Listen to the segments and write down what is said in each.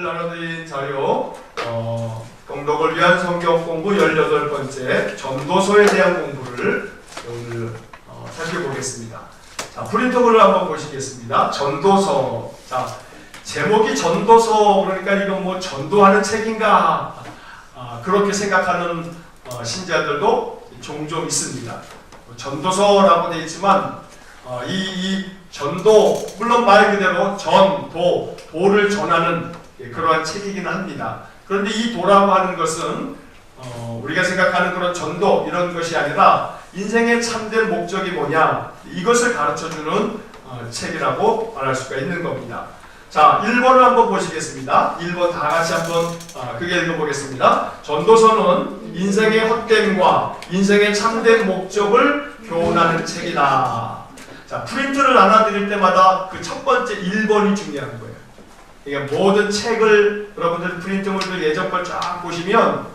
오늘 나눠드린 자료 공독을 위한 성경 공부 18번째 전도서에 대한 공부를 오늘 살펴보겠습니다. 자, 프린터글을 한번 보시겠습니다. 전도서. 자, 제목이 전도서 그러니까 이건 뭐 전도하는 책인가 그렇게 생각하는 신자들도 종종 있습니다. 전도서라고 되어 있지만 이 전도, 물론 말 그대로 도를 전하는 그러한 책이긴 합니다. 그런데 이 도라고 하는 것은 우리가 생각하는 그런 전도 이런 것이 아니라 인생의 참된 목적이 뭐냐 이것을 가르쳐주는 책이라고 말할 수가 있는 겁니다. 자, 1번을 한번 보시겠습니다. 1번 다 같이 한번 크게 읽어보겠습니다. 전도서는 인생의 헛됨과 인생의 참된 목적을 교훈하는 책이다. 자, 프린트를 나눠드릴 때마다 그 첫 번째 1번이 중요한 거예요. 그러니까 모든 책을 여러분들 프린트물들 예전 걸 쫙 보시면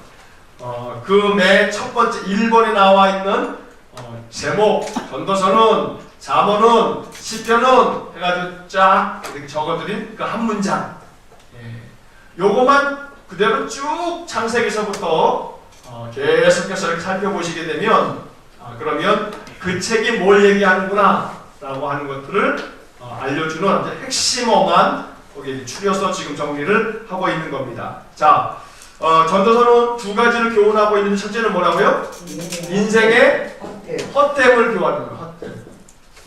그 맨 첫 번째 1번에 나와 있는 제목, 전도서는, 잠언은, 시편은 해가지고 쫙 이렇게 적어드린 그 한 문장. 요거만 그대로 쭉 창세기서부터 계속해서 이렇게 살펴보시게 되면 그러면 그 책이 뭘 얘기하는구나 라고 하는 것들을 알려주는 핵심어만 거기에 추려서 지금 정리를 하고 있는 겁니다. 자, 전도서는 두 가지를 교훈하고 있는데 첫째는 뭐라고요? 인생의 헛됨을 교훈하는 거예요. 헛됨.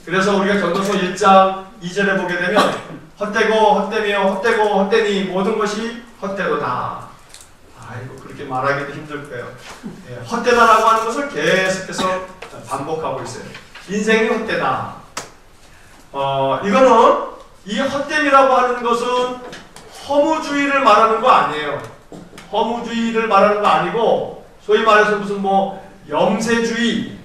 그래서 우리가 전도서 1장 2절에 보게 되면 헛되고 헛되며 헛되고 헛되니 모든 것이 헛되도다. 아이고 그렇게 말하기도 힘들 거예요. 헛되다라고 하는 것을 계속해서 반복하고 있어요. 인생이 헛되다. 이거는 이 헛됨이라고 하는 것은 허무주의를 말하는 거 아니에요. 허무주의를 말하는 거 아니고 소위 말해서 무슨 뭐 영세주의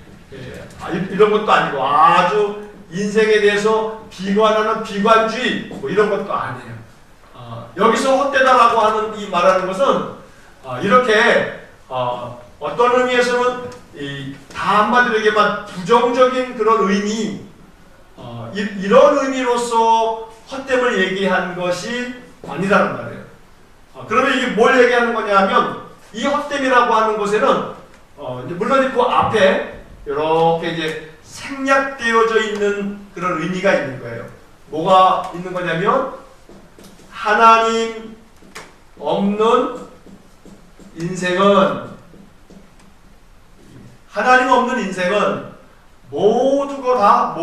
이런 것도 아니고 아주 인생에 대해서 비관하는 비관주의 뭐 이런 것도 아니에요. 여기서 헛되다라고 하는 이 말하는 것은 이렇게 어떤 의미에서는 다 한마디로 얘기하면 부정적인 그런 의미 이런 의미로서 헛됨을 얘기한 것이 아니라는 말이에요. 그러면 이게 뭘 얘기하는 거냐 하면 이 헛됨이라고 하는 것에는 물론 그 앞에 이렇게 이제 생략되어져 있는 그런 의미가 있는 거예요. 뭐가 있는 거냐면 하나님 없는 인생은 모두가 다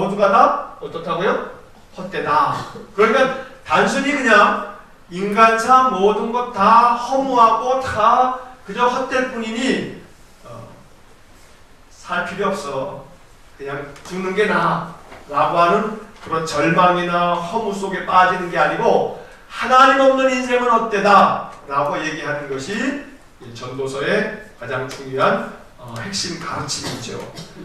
어떻다고요? 헛되다. 그러니까 단순히 그냥 인간사 모든 것 다 허무하고 다 그저 헛될 뿐이니 살 필요 없어. 그냥 죽는 게 나아. 라고 하는 그런 절망이나 허무 속에 빠지는 게 아니고 하나님 없는 인생은 헛되다. 라고 얘기하는 것이 전도서의 가장 중요한 핵심 가르침이죠.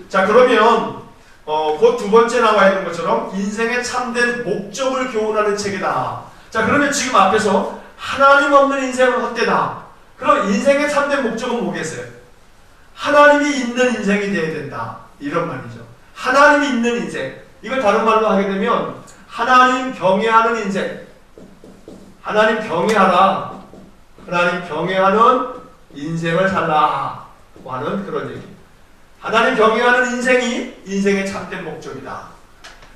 자, 그러면 그 두 번째 나와 있는 것처럼 인생의 참된 목적을 교훈하는 책이다. 자, 그러면 지금 앞에서 하나님 없는 인생은 헛되다. 그럼 인생의 참된 목적은 뭐겠어요? 하나님이 있는 인생이 되어야 된다. 이런 말이죠. 하나님이 있는 인생. 이걸 다른 말로 하게 되면 하나님 경외하는 인생. 하나님 경외하라. 하나님 경외하는 인생을 살라. 하는 그런 얘기. 하나님 경외하는 인생이 인생의 참된 목적이다.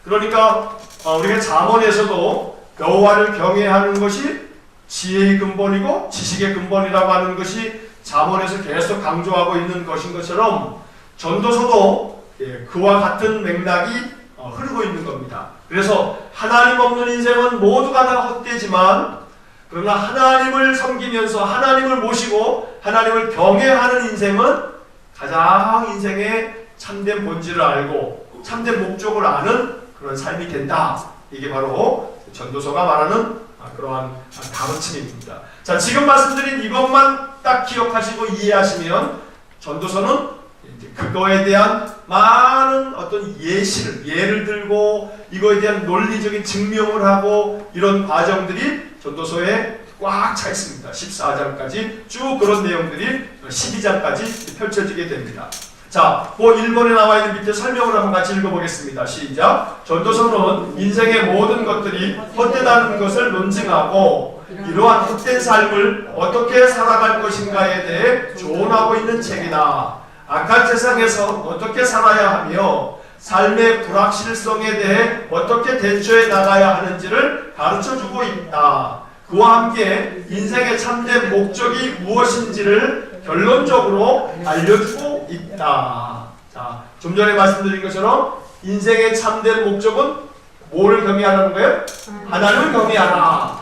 그러니까 우리가 잠언에서도 여호와를 경외하는 것이 지혜의 근본이고 지식의 근본이라고 하는 것이 잠언에서 계속 강조하고 있는 것인 것처럼 전도서도 그와 같은 맥락이 흐르고 있는 겁니다. 그래서 하나님 없는 인생은 모두가 다 헛되지만 그러나 하나님을 섬기면서 하나님을 모시고 하나님을 경외하는 인생은 가장 인생의 참된 본질을 알고 참된 목적을 아는 그런 삶이 된다. 이게 바로 전도서가 말하는 그러한 가르침입니다. 자, 지금 말씀드린 이것만 딱 기억하시고 이해하시면 전도서는 그거에 대한 많은 어떤 예를 들고 이거에 대한 논리적인 증명을 하고 이런 과정들이 전도서에 꽉 차 있습니다. 14장까지 쭉 그런 내용들이 12장까지 펼쳐지게 됩니다. 자, 그 1번에 나와 있는 밑에 설명을 한번 같이 읽어보겠습니다. 시작. 전도서는 인생의 모든 것들이 헛되다는 것을 논증하고 이러한 헛된 삶을 어떻게 살아갈 것인가에 대해 조언하고 있는 책이다. 악한 세상에서 어떻게 살아야 하며 삶의 불확실성에 대해 어떻게 대처해 나가야 하는지를 가르쳐주고 있다. 그와 함께 인생의 참된 목적이 무엇인지를 결론적으로 알려주고 있다. 자, 좀 전에 말씀드린 것처럼 인생의 참된 목적은 뭐를 경외하라는 거예요? 하나님을 경외하라.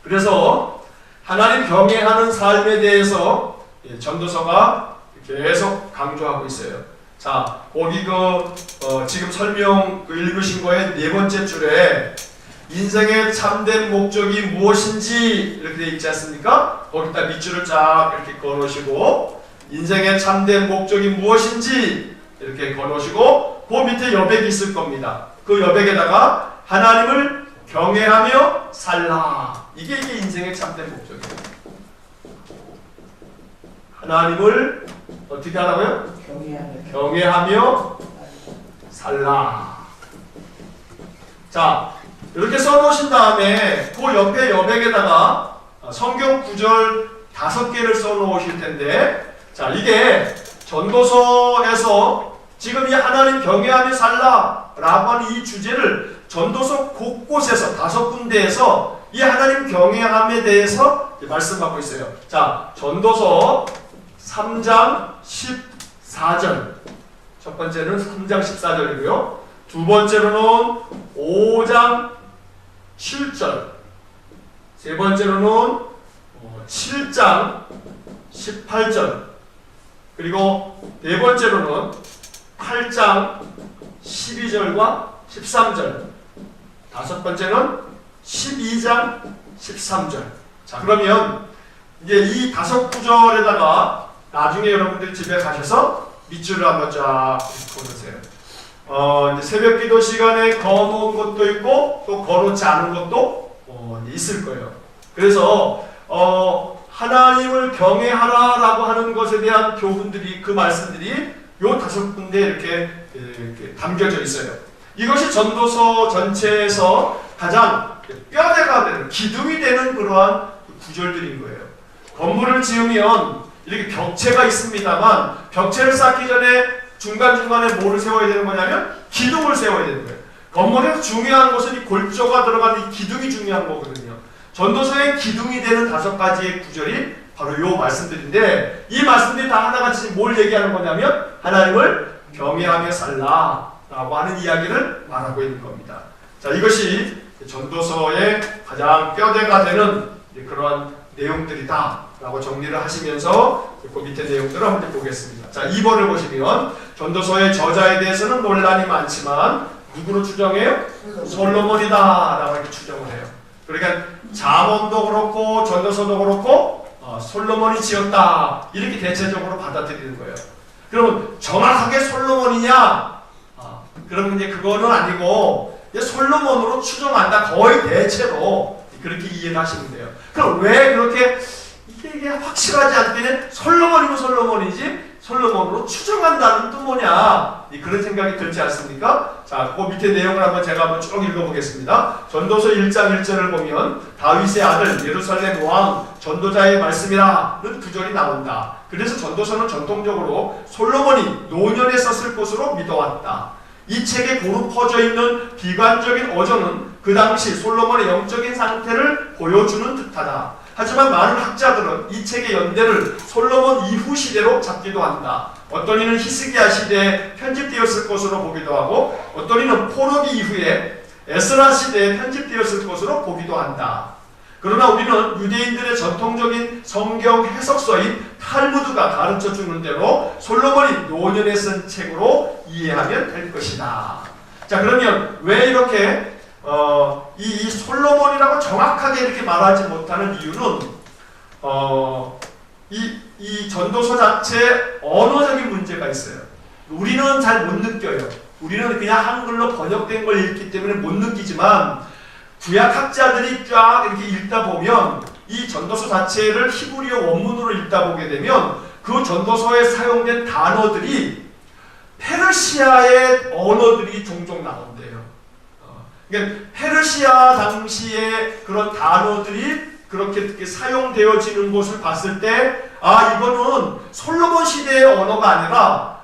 그래서 하나님 경외하는 삶에 대해서 전도서가 계속 강조하고 있어요. 자, 거기 지금 설명 읽으신 거에 네 번째 줄에 인생의 참된 목적이 무엇인지 이렇게 되어 있지 않습니까? 거기다 밑줄을 쫙 이렇게 걸으시고 인생의 참된 목적이 무엇인지 이렇게 걸으시고 그 밑에 여백이 있을 겁니다. 그 여백에다가 하나님을 경외하며 살라. 이게 인생의 참된 목적이에요. 하나님을 어떻게 하라고요? 경외하며 살라. 자, 이렇게 써놓으신 다음에 그 옆에 여백에다가 성경 구절 5개를 써놓으실 텐데, 자, 이게 전도서에서 지금 이 하나님 경외하며 살라 라고 하는 이 주제를 전도서 곳곳에서 5군데에서 이 하나님 경외함에 대해서 말씀하고 있어요. 자, 전도서 3장 14절. 첫 번째는 3장 14절이고요. 두 번째로는 5장 7절. 세 번째로는 7장 18절. 그리고 네 번째로는 8장 12절과 13절. 다섯 번째는 12장 13절. 자, 그러면 이제 이 5구절에다가 나중에 여러분들이 집에 가셔서 밑줄을 한번 쫙 보세요. 이제 새벽 기도 시간에 거놓은 것도 있고 또 거놓지 않은 것도 있을 거예요. 그래서 하나님을 경외하라라고 하는 것에 대한 교훈들이, 그 말씀들이 요 5군데 이렇게 담겨져 있어요. 이것이 전도서 전체에서 가장 뼈대가 되는, 기둥이 되는 그러한 구절들인 거예요. 건물을 지으면 이렇게 벽체가 있습니다만 벽체를 쌓기 전에 중간중간에 뭐를 세워야 되는 거냐면 기둥을 세워야 되는 거예요. 건물에서 중요한 것은 이 골조가 들어가는 이 기둥이 중요한 거거든요. 전도서의 기둥이 되는 5가지의 구절이 바로 요 말씀들인데, 이 말씀들이 다 하나같이 뭘 얘기하는 거냐면 하나님을 경외하며 살라 라고 하는 이야기를 말하고 있는 겁니다. 자, 이것이 전도서의 가장 뼈대가 되는 그러한 내용들이다 라고 정리를 하시면서 그 밑에 내용들을 한번 보겠습니다. 자, 2번을 보시면 전도서의 저자에 대해서는 논란이 많지만 누구로 추정해요? 솔로몬이다 라고 이렇게 추정을 해요. 그러니까 잠언도 그렇고 전도서도 그렇고 솔로몬이 지었다 이렇게 대체적으로 받아들이는 거예요. 그러면 정확하게 솔로몬이냐? 그러면 이제 그거는 아니고 솔로몬으로 추정한다. 거의 대체로 그렇게 이해를 하시면 돼요. 그럼 왜 그렇게 이게 확실하지 않게는 솔로몬이면 솔로몬이지 솔로몬으로 추정한다는 또 뭐냐, 그런 생각이 들지 않습니까? 자, 그 밑에 내용을 제가 쭉 읽어보겠습니다. 전도서 1장 1절을 보면 다윗의 아들 예루살렘 왕 전도자의 말씀이라는 구절이 나온다. 그래서 전도서는 전통적으로 솔로몬이 노년에 썼을 것으로 믿어왔다. 이 책에 고루 퍼져 있는 비관적인 어조는 그 당시 솔로몬의 영적인 상태를 보여주는 듯하다. 하지만 많은 학자들은 이 책의 연대를 솔로몬 이후 시대로 잡기도 한다. 어떤 이는 히스기야 시대에 편집되었을 것으로 보기도 하고, 어떤 이는 포로기 이후에 에스라 시대에 편집되었을 것으로 보기도 한다. 그러나 우리는 유대인들의 전통적인 성경 해석서인 탈무드가 가르쳐 주는 대로 솔로몬이 노년에 쓴 책으로 이해하면 될 것이다. 자, 그러면 왜 이렇게 이 솔로몬이라고 정확하게 이렇게 말하지 못하는 이유는 이 전도서 자체에 언어적인 문제가 있어요. 우리는 잘 못 느껴요. 우리는 그냥 한글로 번역된 걸 읽기 때문에 못 느끼지만 구약학자들이 쫙 이렇게 읽다 보면 이 전도서 자체를 히브리어 원문으로 읽다 보게 되면 그 전도서에 사용된 단어들이 페르시아의 언어들이 종종 나온대요. 그러니까 페르시아 당시에 그런 단어들이 그렇게 사용되어지는 것을 봤을 때, 아, 이거는 솔로몬 시대의 언어가 아니라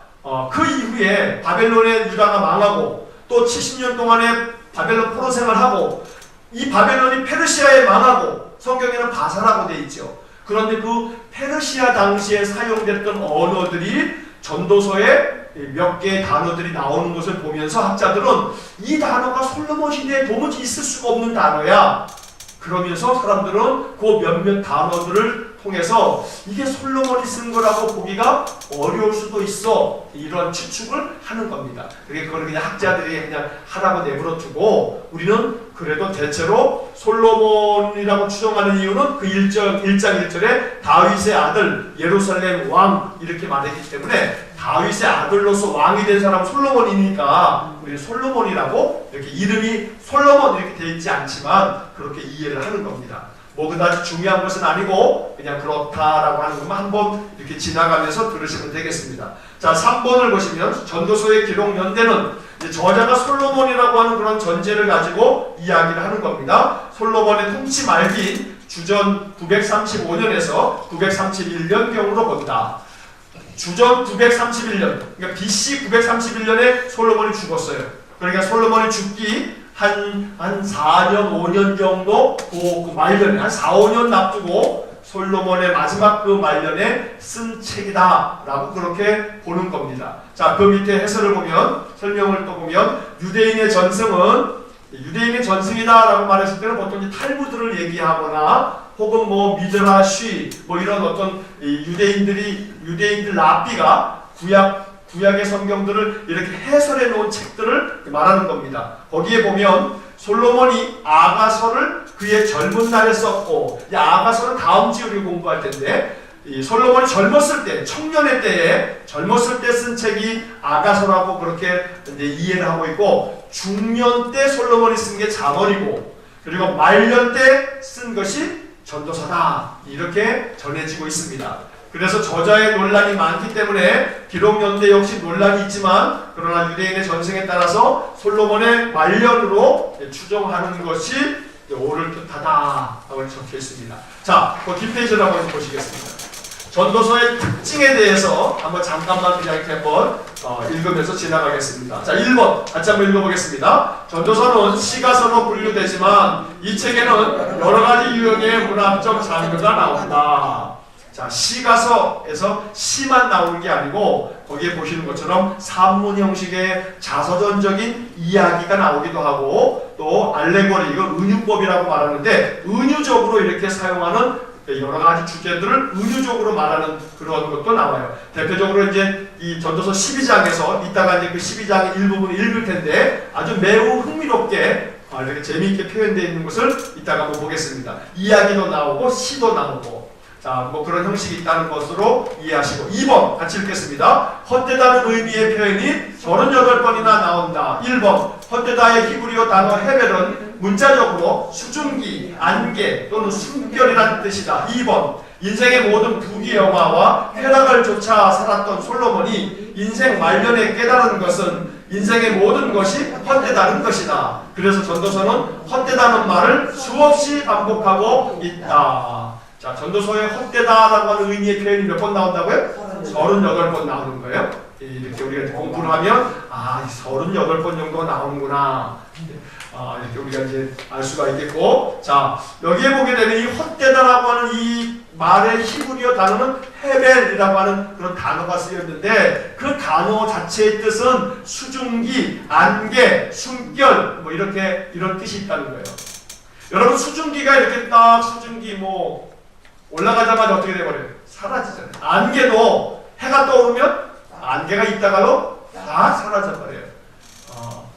그 이후에 바벨론의 유다가 망하고 또 70년 동안에 바벨론 포로 생활하고 이 바벨론이 페르시아에 망하고 성경에는 바사라고 되어 있죠. 그런데 그 페르시아 당시에 사용됐던 언어들이 전도서에 몇 개의 단어들이 나오는 것을 보면서 학자들은 이 단어가 솔로몬 시대에 도무지 있을 수가 없는 단어야. 그러면서 사람들은 그 몇몇 단어들을 통해서 이게 솔로몬이 쓴 거라고 보기가 어려울 수도 있어, 이런 추측을 하는 겁니다. 그걸 그냥 학자들이 그냥 하라고 내버려 두고, 우리는 그래도 대체로 솔로몬이라고 추정하는 이유는 그 1장 1절에 다윗의 아들 예루살렘 왕 이렇게 말했기 때문에, 다윗의 아들로서 왕이 된 사람은 솔로몬이니까 우리는 솔로몬이라고, 이렇게 이름이 솔로몬 이렇게 되어 있지 않지만 그렇게 이해를 하는 겁니다. 뭐 그다지 중요한 것은 아니고 그냥 그렇다라고 하는 것만 한번 이렇게 지나가면서 들으시면 되겠습니다. 자, 3번을 보시면 전도서의 기록 연대는 저자가 솔로몬이라고 하는 그런 전제를 가지고 이야기를 하는 겁니다. 솔로몬의 통치 말기인 주전 935년에서 931년경으로 본다. 주전 931년, 그러니까 BC 931년에 솔로몬이 죽었어요. 그러니까 솔로몬이 죽기 한 4년, 5년 정도 그 말년에 한 4, 5년 납두고 솔로몬의 마지막 그 말년에 쓴 책이다 라고 그렇게 보는 겁니다. 자, 그 밑에 해설을 보면, 설명을 또 보면, 유대인의 전승은 유대인의 전승이다 라고 말했을 때는 보통 탈무드를 얘기하거나 혹은 뭐 미드라쉬 뭐 이런 어떤 유대인들 랍비가 구약의 성경들을 이렇게 해설해 놓은 책들을 말하는 겁니다. 거기에 보면 솔로몬이 아가서를 그의 젊은 날에 썼고, 이 아가서는 다음 주에 우리 공부할 텐데, 이 솔로몬이 젊었을 때, 청년의 때에 젊었을 때 쓴 책이 아가서라고 그렇게 이제 이해를 하고 있고, 중년 때 솔로몬이 쓴 게 잠언이고, 그리고 말년 때 쓴 것이 전도서다, 이렇게 전해지고 있습니다. 그래서 저자의 논란이 많기 때문에 기록 연대 역시 논란이 있지만, 그러나 유대인의 전승에 따라서 솔로몬의 말년으로 추정하는 것이 옳을 듯하다 라고 적혀 있습니다. 자, 그 뒷페이지를 한번 보시겠습니다. 전도서의 특징에 대해서 한번 잠깐만 그냥 이렇게 한번 읽으면서 지나가겠습니다. 자, 1번 같이 한번 읽어보겠습니다. 전도서는 시가서로 분류되지만 이 책에는 여러 가지 유형의 문학적 장르가 나온다. 자, 시가서에서 시만 나오는 게 아니고 거기에 보시는 것처럼 산문 형식의 자서전적인 이야기가 나오기도 하고, 또 알레고리, 이거 은유법이라고 말하는데 은유적으로 이렇게 사용하는 여러 가지 주제들을 은유적으로 말하는 그런 것도 나와요. 대표적으로 이제 이 전도서 12장에서 이따가 이제 그 12장의 일부분을 읽을 텐데 아주 매우 흥미롭게 이렇게 재미있게 표현되어 있는 것을 이따가 한번 보겠습니다. 이야기도 나오고 시도 나오고, 자, 뭐 그런 형식이 있다는 것으로 이해하시고, 2번 같이 읽겠습니다. 헛되다는 의미의 표현이 38번이나 나온다. 1번 헛되다의 히브리어 단어 헤벨은 문자적으로 수증기, 안개 또는 숨결이라는 뜻이다. 2번 인생의 모든 부귀영화와 쾌락을 쫓아 살았던 솔로몬이 인생 말년에 깨달은 것은 인생의 모든 것이 헛되다는 것이다. 그래서 전도서는 헛되다는 말을 수없이 반복하고 있다. 자, 전도서에 헛되다라고 하는 의미의 표현이 몇 번 나온다고요? 38번 나오는 거예요. 이렇게 우리가 공부를 하면 38번 정도 나오는구나. 이렇게 우리가 이제 알 수가 있겠고, 자, 여기에 보게 되면 이 헛되다라고 하는 이 말의 히브리어 단어는 헤벨이라고 하는 그런 단어가 쓰였는데, 그 단어 자체의 뜻은 수증기, 안개, 숨결 뭐 이런 뜻이 있다는 거예요. 여러분, 수증기가 이렇게 딱 수증기 뭐 올라가자마자 어떻게 돼버려요? 사라지잖아요. 안개도 해가 떠오르면 안개가 있다가도 다 사라져버려요.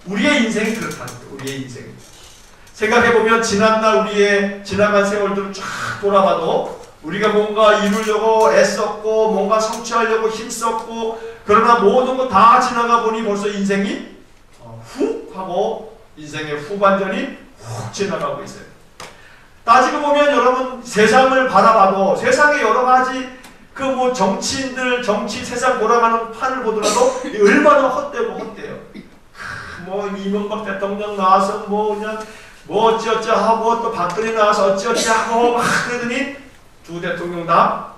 우리의 인생이 그렇다는 거예요. 우리의 인생. 생각해보면 지난날 우리의 지나간 세월들을 쫙 돌아봐도 우리가 뭔가 이루려고 애썼고 뭔가 성취하려고 힘썼고, 그러나 모든 거 다 지나가 보니 벌써 인생이 훅 하고 인생의 후반전이 훅 지나가고 있어요. 따지고 보면 여러분, 세상을 바라봐도 세상에 여러 가지 그 뭐 정치인들, 정치 세상 돌아가는 판을 보더라도 얼마나 헛되고 헛돼요. 뭐 이명박 대통령 나와서 뭐 그냥 뭐 어찌어찌 하고 또 박근혜 나와서 어찌어찌 하고 막 그러더니 두 대통령 다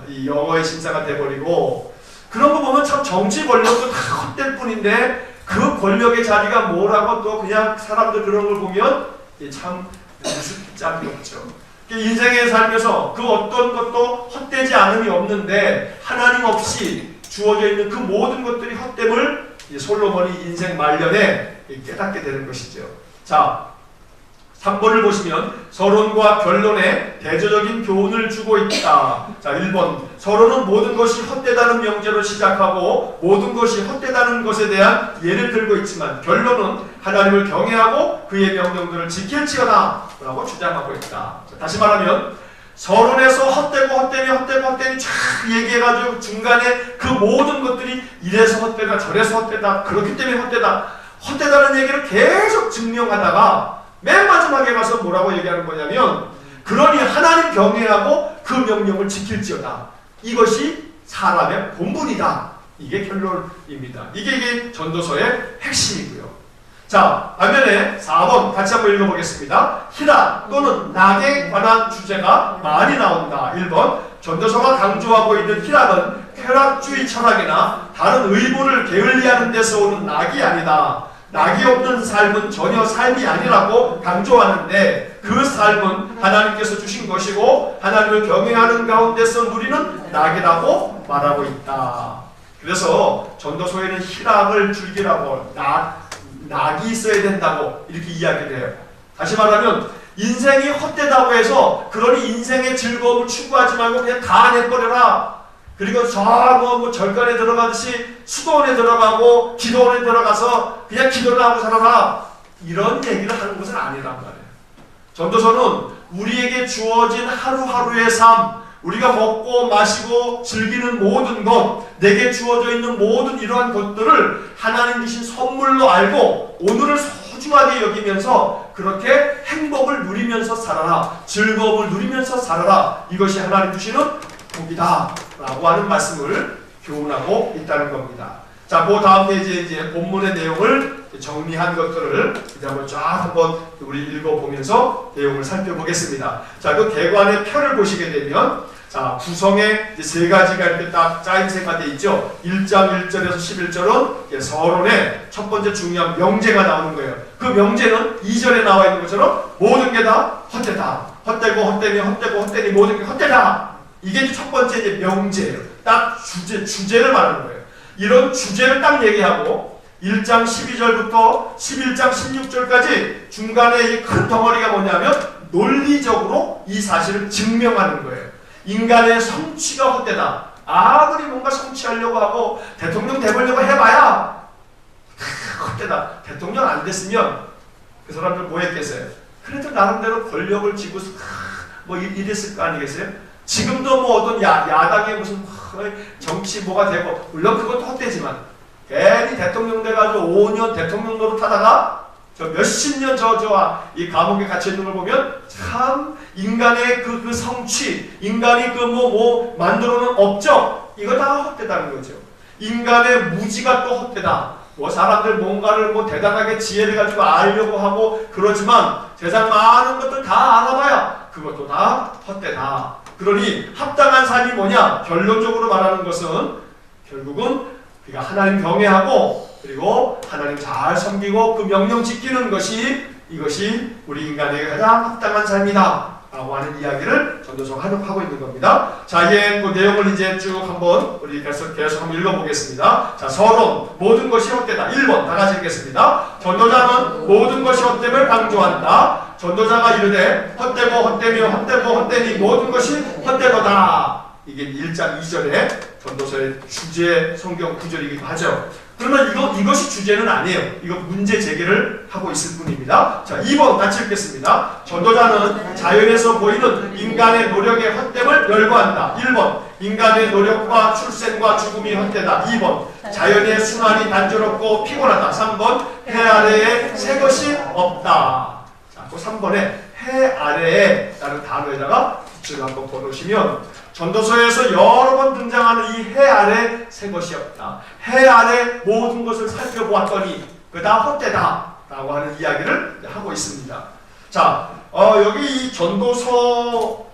이 영어의 신사가 돼버리고, 그런 거 보면 참 정치 권력도 다 헛될 뿐인데 그 권력의 자리가 뭐라고 또 그냥 사람들 그런 걸 보면 참 우습기 짝이 없죠. 인생에 살면서 그 어떤 것도 헛되지 않음이 없는데 하나님 없이 주어져 있는 그 모든 것들이 헛됨을 솔로몬이 인생 말년에 깨닫게 되는 것이죠. 자, 3번을 보시면 서론과 변론에 대조적인 교훈을 주고 있다. 자, 1번 서론은 모든 것이 헛되다는 명제로 시작하고 모든 것이 헛되다는 것에 대한 예를 들고 있지만, 변론은 하나님을 경외하고 그의 명령들을 지킬지어다 라고 주장하고 있다. 자, 다시 말하면 서론에서 헛되니 쫙 얘기해가지고 중간에 그 모든 것들이 이래서 헛되다 저래서 헛되다 그렇기 때문에 헛되다는 얘기를 계속 증명하다가 맨 마지막에 가서 뭐라고 얘기하는 거냐면, 그러니 하나님 경외하고 그 명령을 지킬지어다. 이것이 사람의 본분이다. 이게 결론입니다. 이게 전도서의 핵심이고요. 자, 반면에 4번 같이 한번 읽어보겠습니다. 희락 또는 낙에 관한 주제가 많이 나온다. 1번 전도서가 강조하고 있는 희락은 쾌락주의 철학이나 다른 의무를 게을리하는 데서 오는 낙이 아니다. 낙이 없는 삶은 전혀 삶이 아니라고 강조하는데, 그 삶은 하나님께서 주신 것이고 하나님을 경외하는 가운데서 누리는 낙이라고 말하고 있다. 그래서 전도서에는 희락을 즐기라고, 낙이 있어야 된다고 이렇게 이야기를 해요. 다시 말하면 인생이 헛되다고 해서 그러니 인생의 즐거움을 추구하지 말고 그냥 다 내버려라. 그리고 뭐 절간에 들어가듯이 수도원에 들어가고 기도원에 들어가서 그냥 기도를 하고 살아라. 이런 얘기를 하는 것은 아니란 말이에요. 전도서는 우리에게 주어진 하루하루의 삶, 우리가 먹고 마시고 즐기는 모든 것, 내게 주어져 있는 모든 이러한 것들을 하나님 주신 선물로 알고 오늘을 소중하게 여기면서 그렇게 행복을 누리면서 살아라. 즐거움을 누리면서 살아라. 이것이 하나님 주시는 복이다 라고 하는 말씀을 교훈하고 있다는 겁니다. 자, 그 다음 페이지에 이제 본문의 내용을 정리한 것들을 이제 한번 우리 읽어보면서 내용을 살펴보겠습니다. 자, 그 개관의 표를 보시게 되면, 자, 구성에 이제 세 가지가 이렇게 딱 짜임새가 되어 있죠. 1장 1절에서 11절은 서론의 첫 번째 중요한 명제가 나오는 거예요. 그 명제는 2절에 나와 있는 것처럼 모든 게 다 헛되다. 헛되니 모든 게 헛되다. 이게 첫 번째 이제 명제예요. 딱 주제를 말하는 거예요. 이런 주제를 딱 얘기하고 1장 12절부터 11장 16절까지 중간에 이 큰 덩어리가 뭐냐면 논리적으로 이 사실을 증명하는 거예요. 인간의 성취가 헛되다. 아무리 뭔가 성취하려고 하고 대통령 되보려고 해봐야 헛되다. 대통령 안 됐으면 그 사람들 뭐 했겠어요? 그래도 나름대로 권력을 쥐고 뭐 이랬을 거 아니겠어요? 지금도 뭐 어떤 야당의 무슨 정치 뭐가 되고, 물론 그것도 헛되지만 괜히 대통령 돼가지고 5년 대통령 노릇하다가 저 몇십 년 이 감옥에 갇혀 있는 걸 보면 참 인간의 그 성취, 인간이 그 만들어놓은 업적, 이거 다 헛되다는 거죠. 인간의 무지가 또 헛되다. 뭐 사람들 뭔가를 대단하게 지혜를 가지고 알려고 하고 그러지만 세상 많은 것들 다 알아봐야 그것도 다 헛되다. 그러니 합당한 삶이 뭐냐? 결론적으로 말하는 것은 결국은 우리가 하나님 경외하고 그리고 하나님 잘 섬기고 그 명령 지키는 것이, 이것이 우리 인간에게 가장 합당한 삶이다 라고 하는 이야기를 전도서가 하고 있는 겁니다. 자, 이제 그 내용을 이제 쭉 한번 우리 계속 한번 읽어보겠습니다. 자, 서론 모든 것이 헛되다. 1번 다 같이 읽겠습니다. 전도자는 모든 것이 헛됨을 강조한다. 전도자가 이르되 헛되니 모든 것이 헛되도다. 이게 1장 2절에 전도서의 주제 성경 구절이기도 하죠. 그러면 이것이 주제는 아니에요. 이거 문제 제기를 하고 있을 뿐입니다. 자, 2번 같이 읽겠습니다. 전도자는 자연에서 보이는 인간의 노력의 헛됨을 열거한다. 1번 인간의 노력과 출생과 죽음이 헛되다. 2번 자연의 순환이 단조롭고 피곤하다. 3번 해 아래에 새 것이 없다. 자, 그 3번에 해 아래에 라는 단어에다가 붙여서 한번 보시면 전도서에서 여러 번 등장하는 이 해 아래 새 것이 없다. 해 아래 모든 것을 살펴보았더니 그다 헛되다 라고 하는 이야기를 하고 있습니다. 자, 여기 이 전도서에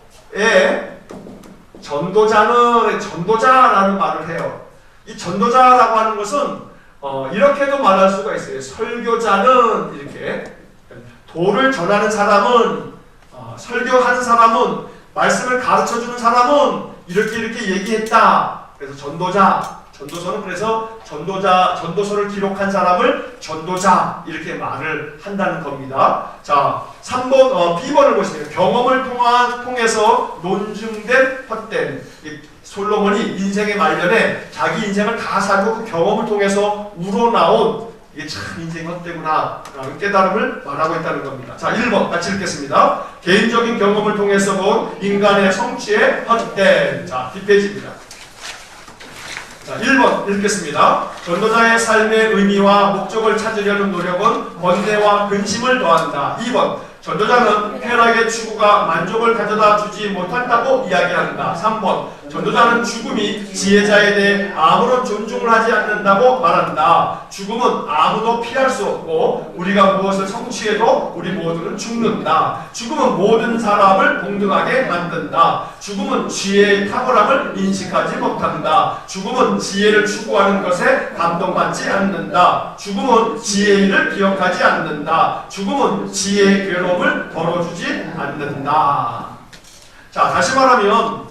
전도자라는 말을 해요. 이 전도자라고 하는 것은 이렇게도 말할 수가 있어요. 설교자는 이렇게 도를 전하는 사람은 설교하는 사람은 말씀을 가르쳐주는 사람은 이렇게 얘기했다. 그래서 전도서는 그래서 전도서를 기록한 사람을 전도자 이렇게 말을 한다는 겁니다. 자, 3번 B번을 보시면 경험을 통해서 논증된 헛된 솔로몬이 인생의 말년에 자기 인생을 다 살고 그 경험을 통해서 우러나온 이게 참 인생이 헛되구나 라는 깨달음을 말하고 있다는 겁니다. 자, 1번 같이 읽겠습니다. 개인적인 경험을 통해서 본 인간의 성취의 헛된. 자, 뒷페이지입니다. 자, 1번 읽겠습니다. 전도자의 삶의 의미와 목적을 찾으려는 노력은 번뇌와 근심을 더한다. 2번 전도자는 쾌락의 추구가 만족을 가져다 주지 못한다고 이야기한다. 3번 전도자는 죽음이 지혜자에 대해 아무런 존중을 하지 않는다고 말한다. 죽음은 아무도 피할 수 없고 우리가 무엇을 성취해도 우리 모두는 죽는다. 죽음은 모든 사람을 동등하게 만든다. 죽음은 지혜의 탁월함을 인식하지 못한다. 죽음은 지혜를 추구하는 것에 감동받지 않는다. 죽음은 지혜의 일을 기억하지 않는다. 죽음은 지혜의 괴로움을 덜어주지 않는다. 자, 다시 말하면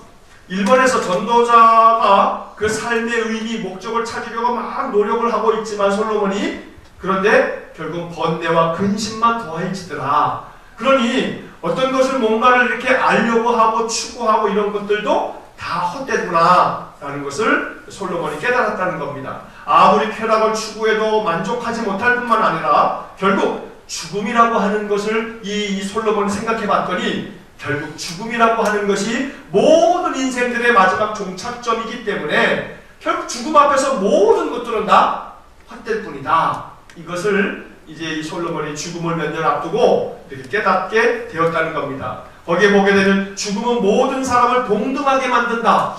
1번에서 전도자가 그 삶의 의미, 목적을 찾으려고 막 노력을 하고 있지만 솔로몬이 그런데 결국 번뇌와 근심만 더해지더라. 그러니 어떤 것을 뭔가를 이렇게 알려고 하고 추구하고 이런 것들도 다 헛되구나 라는 것을 솔로몬이 깨달았다는 겁니다. 아무리 쾌락을 추구해도 만족하지 못할 뿐만 아니라 결국 죽음이라고 하는 것을 이 솔로몬이 생각해 봤더니 결국 죽음이라고 하는 것이 모든 인생들의 마지막 종착점이기 때문에 결국 죽음 앞에서 모든 것들은 다 헛될 뿐이다. 이것을 이제 이 솔로몬이 죽음을 몇 년 앞두고 이렇게 깨닫게 되었다는 겁니다. 거기에 보게 되면 죽음은 모든 사람을 동등하게 만든다.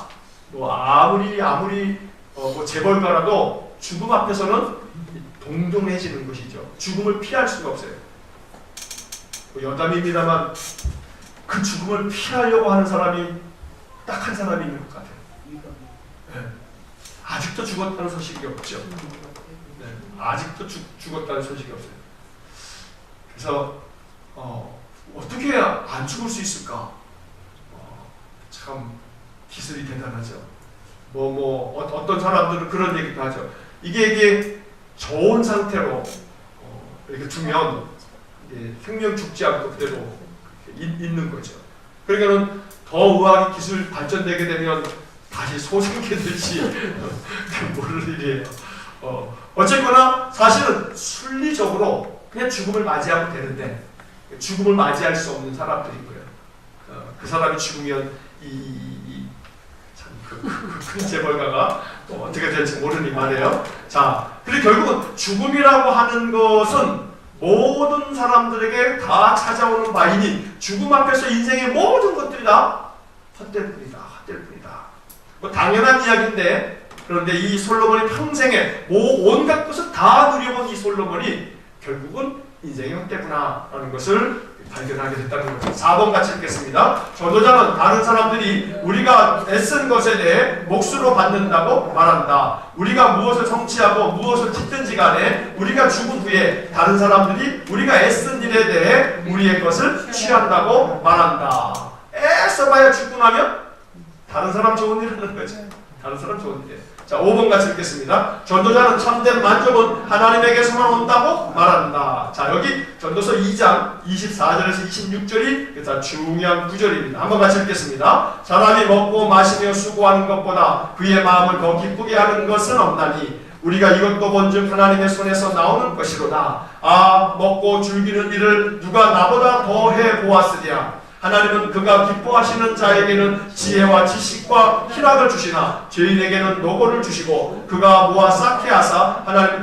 뭐 아무리 재벌가라도 죽음 앞에서는 동등해지는 것이죠. 죽음을 피할 수가 없어요. 뭐 여담입니다만 그 죽음을 피하려고 하는 사람이 딱 한 사람이 있는 것 같아요. 네. 아직도 죽었다는 소식이 없죠. 네. 아직도 죽었다는 소식이 없어요. 그래서 어떻게 안 죽을 수 있을까? 참 기술이 대단하죠. 어떤 사람들은 그런 얘기도 하죠. 이게 좋은 상태로 이렇게 두면 생명 죽지 않고 그대로 있는 거죠. 그러니까는 더 의학이 기술 발전되게 되면 다시 소생되듯이 모를 일이에요. 어쨌거나 사실은 순리적으로 그냥 죽음을 맞이하면 되는데 죽음을 맞이할 수 없는 사람들이고요. 그 사람이 죽으면 큰 재벌가가 어떻게 될지 모르니 말이에요. 자, 그리고 결국은 죽음이라고 하는 것은 모든 사람들에게 다 찾아오는 바이니 죽음 앞에서 인생의 모든 것들이 다 헛될 뿐이다. 뭐 당연한 이야기인데 그런데 이 솔로몬이 평생에 온갖 것을 다 누려본 이 솔로몬이 결국은 인생이 헛되구나 라는 것을 발견하게 됐다는 거죠. 4번 같이 읽겠습니다. 전도자는 다른 사람들이 우리가 애쓴 것에 대해 몫으로 받는다고 말한다. 우리가 무엇을 성취하고 무엇을 짓든지 간에 우리가 죽은 후에 다른 사람들이 우리가 애쓴 일에 대해 우리의 것을 취한다고 말한다. 애써봐야 죽고 나면 다른 사람 좋은 일 하는 거죠. 다른 사람 좋은 일. 자, 5번 같이 읽겠습니다. 전도자는 참된 만족은 하나님에게서만 온다고 말한다. 자, 여기 전도서 2장 24절에서 26절이 가장 중요한 구절입니다. 한번 같이 읽겠습니다. 사람이 먹고 마시며 수고하는 것보다 그의 마음을 더 기쁘게 하는 것은 없나니 우리가 이것도 본즉 하나님의 손에서 나오는 것이로다. 아, 먹고 즐기는 일을 누가 나보다 더 해보았으랴. 하나님은 그가 기뻐하시는 자에게는 지혜와 지식과 희락을 주시나 죄인에게는 노고를 주시고 그가 모아 쌓게 하사 하나님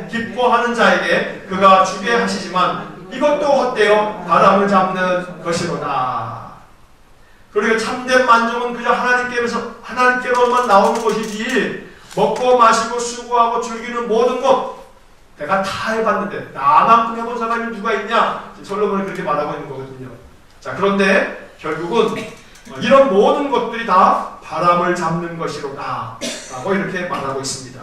기뻐하는 자에게 그가 주게 하시지만 이것도 헛되어 바람을 잡는 것이로다. 그러니까 참된 만족은 그저 하나님께로만 나오는 것이지 먹고 마시고 수고하고 즐기는 모든 것 내가 다 해봤는데 나만큼 해본 사람이 누가 있냐? 솔로몬이 그렇게 말하고 있는 거거든요. 자, 그런데 결국은 이런 모든 것들이 다 바람을 잡는 것이로다 라고 이렇게 말하고 있습니다.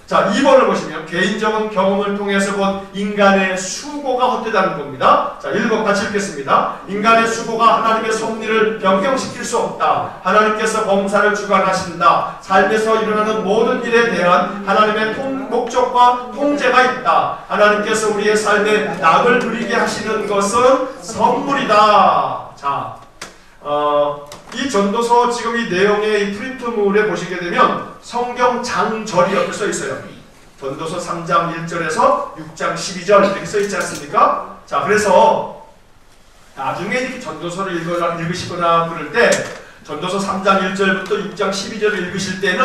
자, 2번을 보시면 개인적인 경험을 통해서 본 인간의 수고가 헛되다는 겁니다. 자, 1번 같이 읽겠습니다. 인간의 수고가 하나님의 섭리를 변경시킬 수 없다. 하나님께서 범사를 주관하신다. 삶에서 일어나는 모든 일에 대한 하나님의 목적과 통제가 있다. 하나님께서 우리의 삶에 낙을 누리게 하시는 것은 선물이다. 자, 이 전도서 지금 이 내용의 이 프린트물에 보시게 되면 성경 장절이 이렇게 써 있어요. 전도서 3장 1절에서 6장 12절 이렇게 써 있지 않습니까? 자, 그래서 나중에 이렇게 전도서를 읽으시거나 그럴 때 전도서 3장 1절부터 6장 12절을 읽으실 때는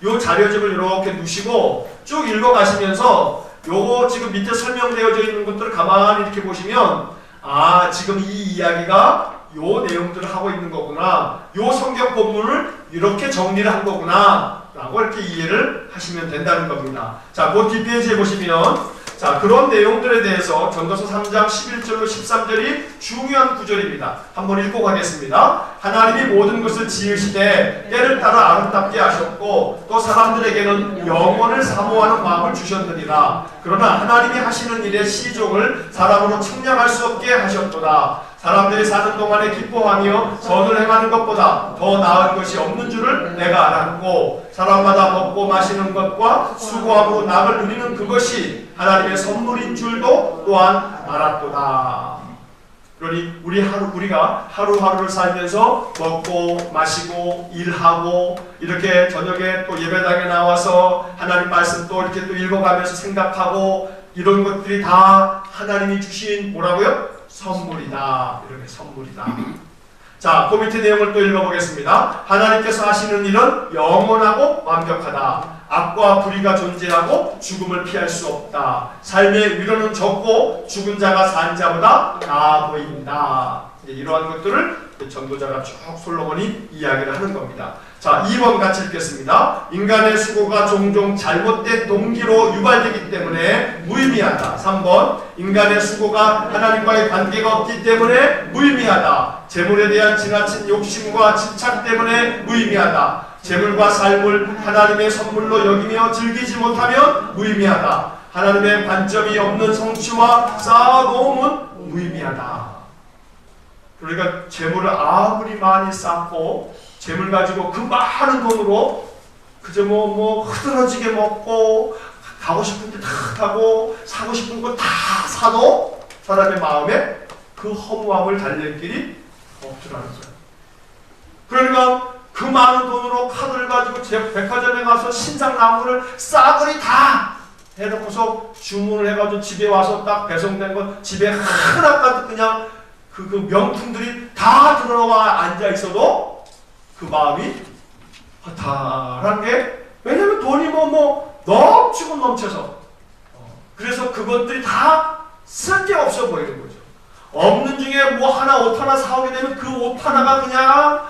요 자료집을 이렇게 누시고 쭉 읽어가시면서 요거 지금 밑에 설명되어져 있는 것들을 가만히 이렇게 보시면 아, 지금 이 이야기가 요 내용들을 하고 있는 거구나. 요 성경 본문을 이렇게 정리를 한 거구나. 라고 이렇게 이해를 하시면 된다는 겁니다. 자, 그 뒷페이지에 보시면 자, 그런 내용들에 대해서 전도서 3장 11절로 13절이 중요한 구절입니다. 한번 읽고 가겠습니다. 하나님이 모든 것을 지으시되 때를 따라 아름답게 하셨고 또 사람들에게는 영원을 사모하는 마음을 주셨느니라. 그러나 하나님이 하시는 일의 시종을 사람으로 측량할 수 없게 하셨도다. 사람들이 사는 동안에 기뻐하며 선을 행하는 것보다 더 나은 것이 없는 줄을 내가 알았고 사람마다 먹고 마시는 것과 수고함으로 낙을 누리는 그것이 하나님의 선물인 줄도 또한 알았도다. 그러니 우리가 하루하루를 살면서 먹고 마시고 일하고 이렇게 저녁에 또 예배당에 나와서 하나님 말씀 또 이렇게 또 읽어가면서 생각하고 이런 것들이 다 하나님이 주신 뭐라고요? 선물이다. 이렇게 선물이다. 자, 그 밑에 내용을 또 읽어보겠습니다. 하나님께서 하시는 일은 영원하고 완벽하다. 악과 불의가 존재하고 죽음을 피할 수 없다. 삶의 위로는 적고 죽은 자가 산 자보다 나아 보인다. 이러한 것들을 전도자가 쭉 솔로몬이 이야기를 하는 겁니다. 자, 2번 같이 읽겠습니다. 인간의 수고가 종종 잘못된 동기로 유발되기 때문에 무의미하다. 3번 인간의 수고가 하나님과의 관계가 없기 때문에 무의미하다. 재물에 대한 지나친 욕심과 집착 때문에 무의미하다. 재물과 삶을 하나님의 선물로 여기며 즐기지 못하면 무의미하다. 하나님의 관점이 없는 성취와 쌓아놓음은 무의미하다. 그러니까 재물을 아무리 많이 쌓고 재물 가지고 그 많은 돈으로 그저 뭐 흐드러지게 먹고 가고 싶은 데 다 가고 사고 싶은 거 다 사도 사람의 마음에 그 허무함을 달랠 길이 없더라는 거예요. 그러니까 그 많은 돈으로 카드를 가지고 백화점에 가서 신상 나온 거를 싸그리 다 해놓고서 주문을 해가지고 집에 와서 딱 배송된 거 집에 하나까지 그냥 그 명품들이 다 들어와 앉아 있어도 그 마음이 허탈한 게 왜냐면 돈이 넘치고 넘쳐서 그래서 그것들이 다 쓸데없어 보이는 거죠. 없는 중에 뭐 하나 옷 하나 사오게 되면 그 옷 하나가 그냥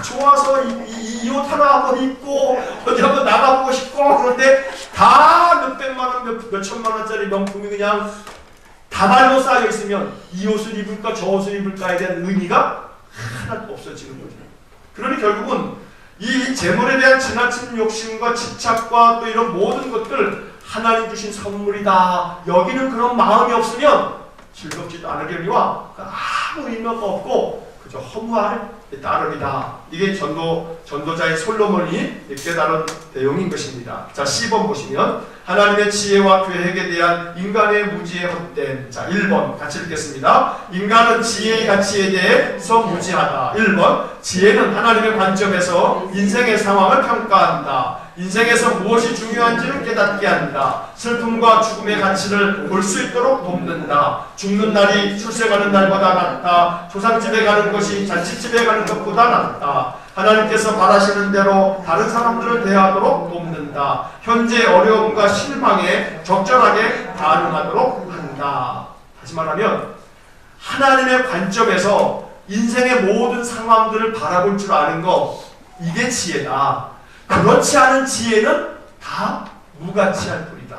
좋아서 이 옷 하나 한번 입고 어디 한번 나가보고 싶고 그런데 다 몇백만 원, 몇천만 원짜리 명품이 그냥 다발로 쌓여 있으면 이 옷을 입을까 저 옷을 입을까에 대한 의미가 하나도 없어지는 거죠. 그러니 결국은 이 재물에 대한 지나친 욕심과 집착과 또 이런 모든 것들 하나님 주신 선물이다 여기는 그런 마음이 없으면 즐겁지도 않으려니와 아무 의미가 없고 그저 허무할 따름이다. 이게 전도자의 솔로몬이 깨달은 내용인 것입니다. 자, 10번 보시면 하나님의 지혜와 계획에 대한 인간의 무지의 헛된. 자, 1번 같이 읽겠습니다. 인간은 지혜의 가치에 대해서 무지하다. 1번 지혜는 하나님의 관점에서 인생의 상황을 평가한다. 인생에서 무엇이 중요한지를 깨닫게 한다. 슬픔과 죽음의 가치를 볼 수 있도록 돕는다. 죽는 날이 출생하는 날보다 낫다. 조상집에 가는 것이 잔치집에 가는 것보다 낫다. 하나님께서 바라시는 대로 다른 사람들을 대하도록 돕는다. 현재 어려움과 실망에 적절하게 반응하도록 한다. 다시 말하면 하나님의 관점에서 인생의 모든 상황들을 바라볼 줄 아는 것, 이게 지혜다. 그렇지 않은 지혜는 다 무가치할 뿐이다.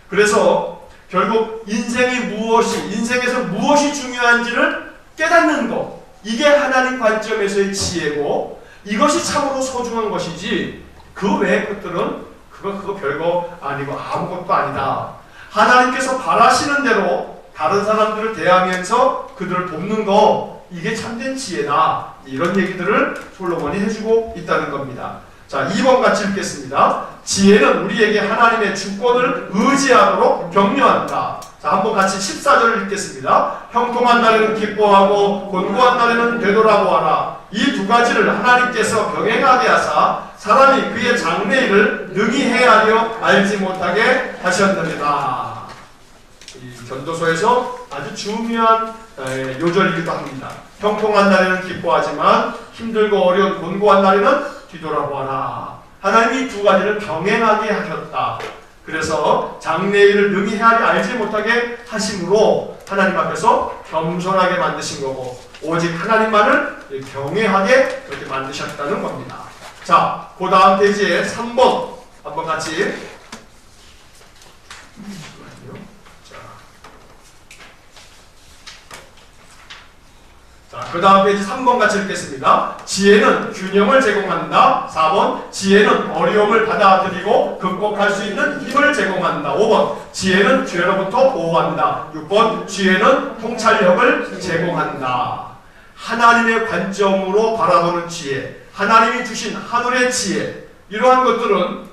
그래서 결국 인생에서 무엇이 중요한지를 깨닫는 것, 이게 하나님 관점에서의 지혜고, 이것이 참으로 소중한 것이지 그 외의 것들은 그거 별거 아니고 아무것도 아니다. 하나님께서 바라시는 대로 다른 사람들을 대하면서 그들을 돕는 거, 이게 참된 지혜다. 이런 얘기들을 솔로몬이 해주고 있다는 겁니다. 자, 2번 같이 읽겠습니다. 지혜는 우리에게 하나님의 주권을 의지하도록 격려한다. 자, 한번 같이 14절을 읽겠습니다. 형통한 날에는 기뻐하고 곤고한 날에는 되돌아보아라. 이 두 가지를 하나님께서 병행하게 하사 사람이 그의 장래일을 능히 헤아려 알지 못하게 하셨느니라. 이 전도서에서 아주 중요한 요절이기도 합니다. 형통한 날에는 기뻐하지만 힘들고 어려운 곤고한 날에는 뒤돌아보아라. 하나님이 두 가지를 병행하게 하셨다. 그래서 장래일을 능히 헤아려 알지 못하게 하심으로 하나님 앞에서 겸손하게 만드신 거고, 오직 하나님만을 경외하게 그렇게 만드셨다는 겁니다. 자, 그 다음 페이지에 3번 한번 같이. 자, 그 다음 페이지 3번 같이 읽겠습니다. 지혜는 균형을 제공한다. 4번 지혜는 어려움을 받아들이고 극복할 수 있는 힘을 제공한다. 5번 지혜는 죄로부터 보호한다. 6번 지혜는 통찰력을 제공한다. 하나님의 관점으로 바라보는 지혜, 하나님이 주신 하늘의 지혜, 이러한 것들은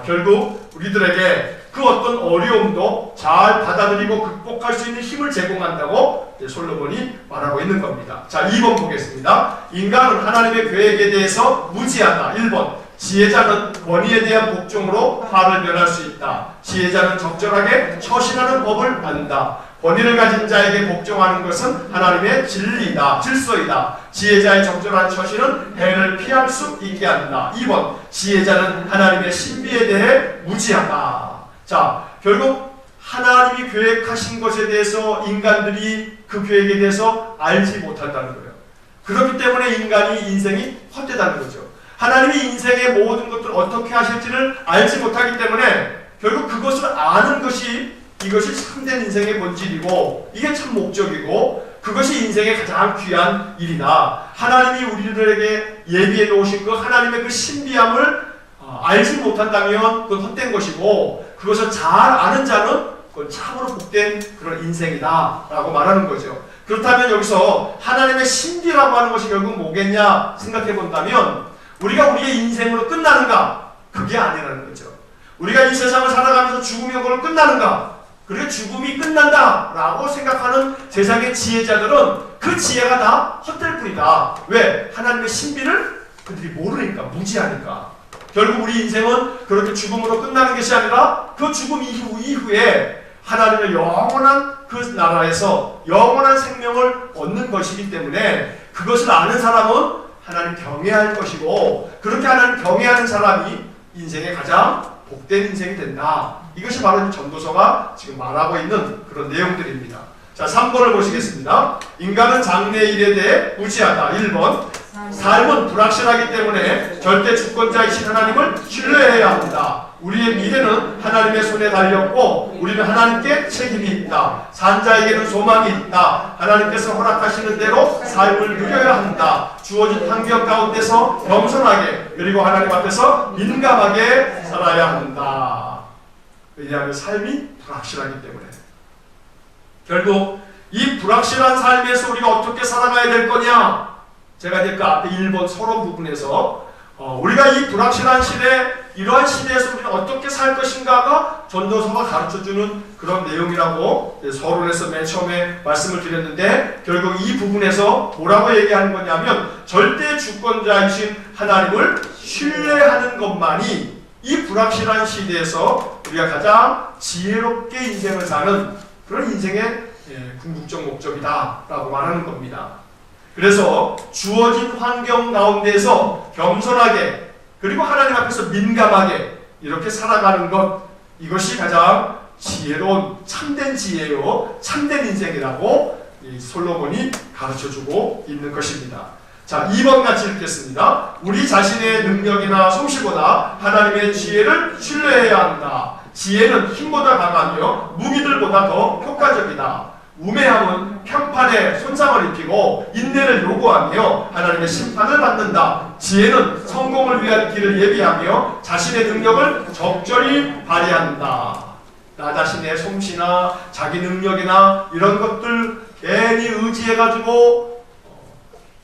결국 우리들에게 그 어떤 어려움도 잘 받아들이고 극복할 수 있는 힘을 제공한다고 솔로몬이 말하고 있는 겁니다. 자, 2번 보겠습니다. 인간은 하나님의 계획에 대해서 무지하다. 1번 지혜자는 권위에 대한 복종으로 화를 면할 수 있다. 지혜자는 적절하게 처신하는 법을 안다. 권위를 가진 자에게 복종하는 것은 하나님의 진리이다, 질서이다. 지혜자의 적절한 처신은 해를 피할 수 있게 한다. 2번 지혜자는 하나님의 신비에 대해 무지하다. 자, 결국 하나님이 계획하신 것에 대해서 인간들이 그 계획에 대해서 알지 못한다는 거예요. 그렇기 때문에 인생이 헛되다는 거죠. 하나님이 인생의 모든 것들을 어떻게 하실지를 알지 못하기 때문에 결국 그것을 아는 것이, 이것이 참된 인생의 본질이고, 이게 참 목적이고, 그것이 인생의 가장 귀한 일이다. 하나님이 우리들에게 예비해 놓으신 그 하나님의 그 신비함을 알지 못한다면 그건 헛된 것이고, 그것을 잘 아는 자는 그건 참으로 복된 그런 인생이다 라고 말하는 거죠. 그렇다면 여기서 하나님의 신비라고 하는 것이 결국 뭐겠냐 생각해 본다면, 우리가 우리의 인생으로 끝나는가? 그게 아니라는 거죠. 우리가 이 세상을 살아가면서 죽으면 그걸 끝나는가? 그렇게 죽음이 끝난다 라고 생각하는 세상의 지혜자들은 그 지혜가 다 헛될 뿐이다. 왜? 하나님의 신비를 그들이 모르니까, 무지하니까. 결국 우리 인생은 그렇게 죽음으로 끝나는 것이 아니라 그 죽음 이후에 하나님의 영원한 그 나라에서 영원한 생명을 얻는 것이기 때문에, 그것을 아는 사람은 하나님 경외할 것이고, 그렇게 하나님 경외하는 사람이 인생의 가장 복된 인생이 된다. 이것이 바로 전도서가 지금 말하고 있는 그런 내용들입니다. 자, 3번을 보시겠습니다. 인간은 장래일에 대해 무지하다. 1번 삶은 불확실하기 때문에 절대 주권자이신 하나님을 신뢰해야 한다. 우리의 미래는 하나님의 손에 달렸고 우리는 하나님께 책임이 있다. 산자에게는 소망이 있다. 하나님께서 허락하시는 대로 삶을 누려야 한다. 주어진 환경 가운데서 겸손하게, 그리고 하나님 앞에서 민감하게 살아야 한다. 왜냐하면 삶이 불확실하기 때문에. 결국 이 불확실한 삶에서 우리가 어떻게 살아가야 될 거냐, 제가 이제 그 앞에 1번 서론 부분에서 우리가 이 불확실한 시대, 이러한 시대에서 우리는 어떻게 살 것인가가 전도서가 가르쳐주는 그런 내용이라고 서론에서 맨 처음에 말씀을 드렸는데, 결국 이 부분에서 뭐라고 얘기하는 거냐면, 절대 주권자이신 하나님을 신뢰하는 것만이 이 불확실한 시대에서 우리가 가장 지혜롭게 인생을 사는 그런 인생의 궁극적 목적이다 라고 말하는 겁니다. 그래서 주어진 환경 가운데서 겸손하게, 그리고 하나님 앞에서 민감하게 이렇게 살아가는 것, 이것이 가장 지혜로운 참된 지혜요, 참된 인생이라고 이 솔로몬이 가르쳐주고 있는 것입니다. 자, 2번 같이 읽겠습니다. 우리 자신의 능력이나 솜씨보다 하나님의 지혜를 신뢰해야 한다. 지혜는 힘보다 강하며 무기들보다 더 효과적이다. 우매함은 평판에 손상을 입히고 인내를 요구하며 하나님의 심판을 받는다. 지혜는 성공을 위한 길을 예비하며 자신의 능력을 적절히 발휘한다. 나 자신의 솜씨나 자기 능력이나 이런 것들 괜히 의지해가지고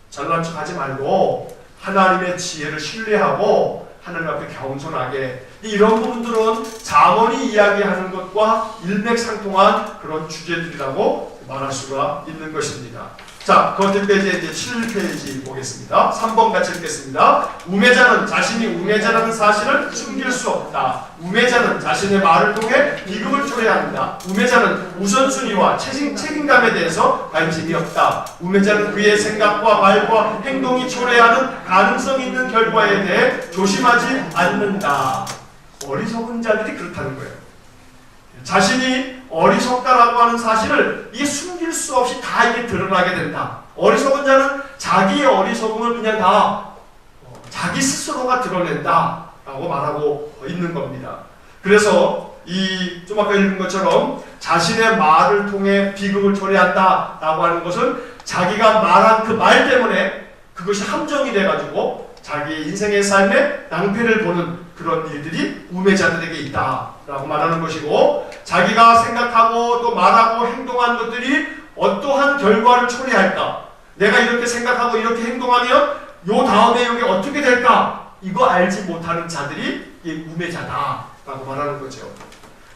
잘난 척하지 말고 하나님의 지혜를 신뢰하고 하나님 앞에 겸손하게, 이런 부분들은 잠언이 이야기하는 것과 일맥상통한 그런 주제들이라고 말할 수가 있는 것입니다. 자, 그 페이지에 이제 7페이지 보겠습니다. 3번 같이 읽겠습니다. 우매자는 자신이 우매자라는 사실을 숨길 수 없다. 우매자는 자신의 말을 통해 비극을 초래한다. 우매자는 우선순위와 책임감에 대해서 관심이 없다. 우매자는 그의 생각과 말과 행동이 초래하는 가능성 있는 결과에 대해 조심하지 않는다. 어리석은 자들이 그렇다는 거예요. 자신이 어리석다라고 하는 사실을 이게 숨길 수 없이 다 이게 드러나게 된다. 어리석은 자는 자기의 어리석음을 그냥 다 자기 스스로가 드러낸다 라고 말하고 있는 겁니다. 그래서 이 좀 아까 읽은 것처럼 자신의 말을 통해 비극을 초래한다 라고 하는 것은 자기가 말한 그 말 때문에 그것이 함정이 돼가지고 자기 인생의 삶에 낭패를 보는 그런 일들이 우매자들에게 있다라고 말하는 것이고, 자기가 생각하고 또 말하고 행동한 것들이 어떠한 결과를 초래할까, 내가 이렇게 생각하고 이렇게 행동하면 요 다음에 여기 어떻게 될까, 이거 알지 못하는 자들이 이 우매자다라고 말하는 거죠.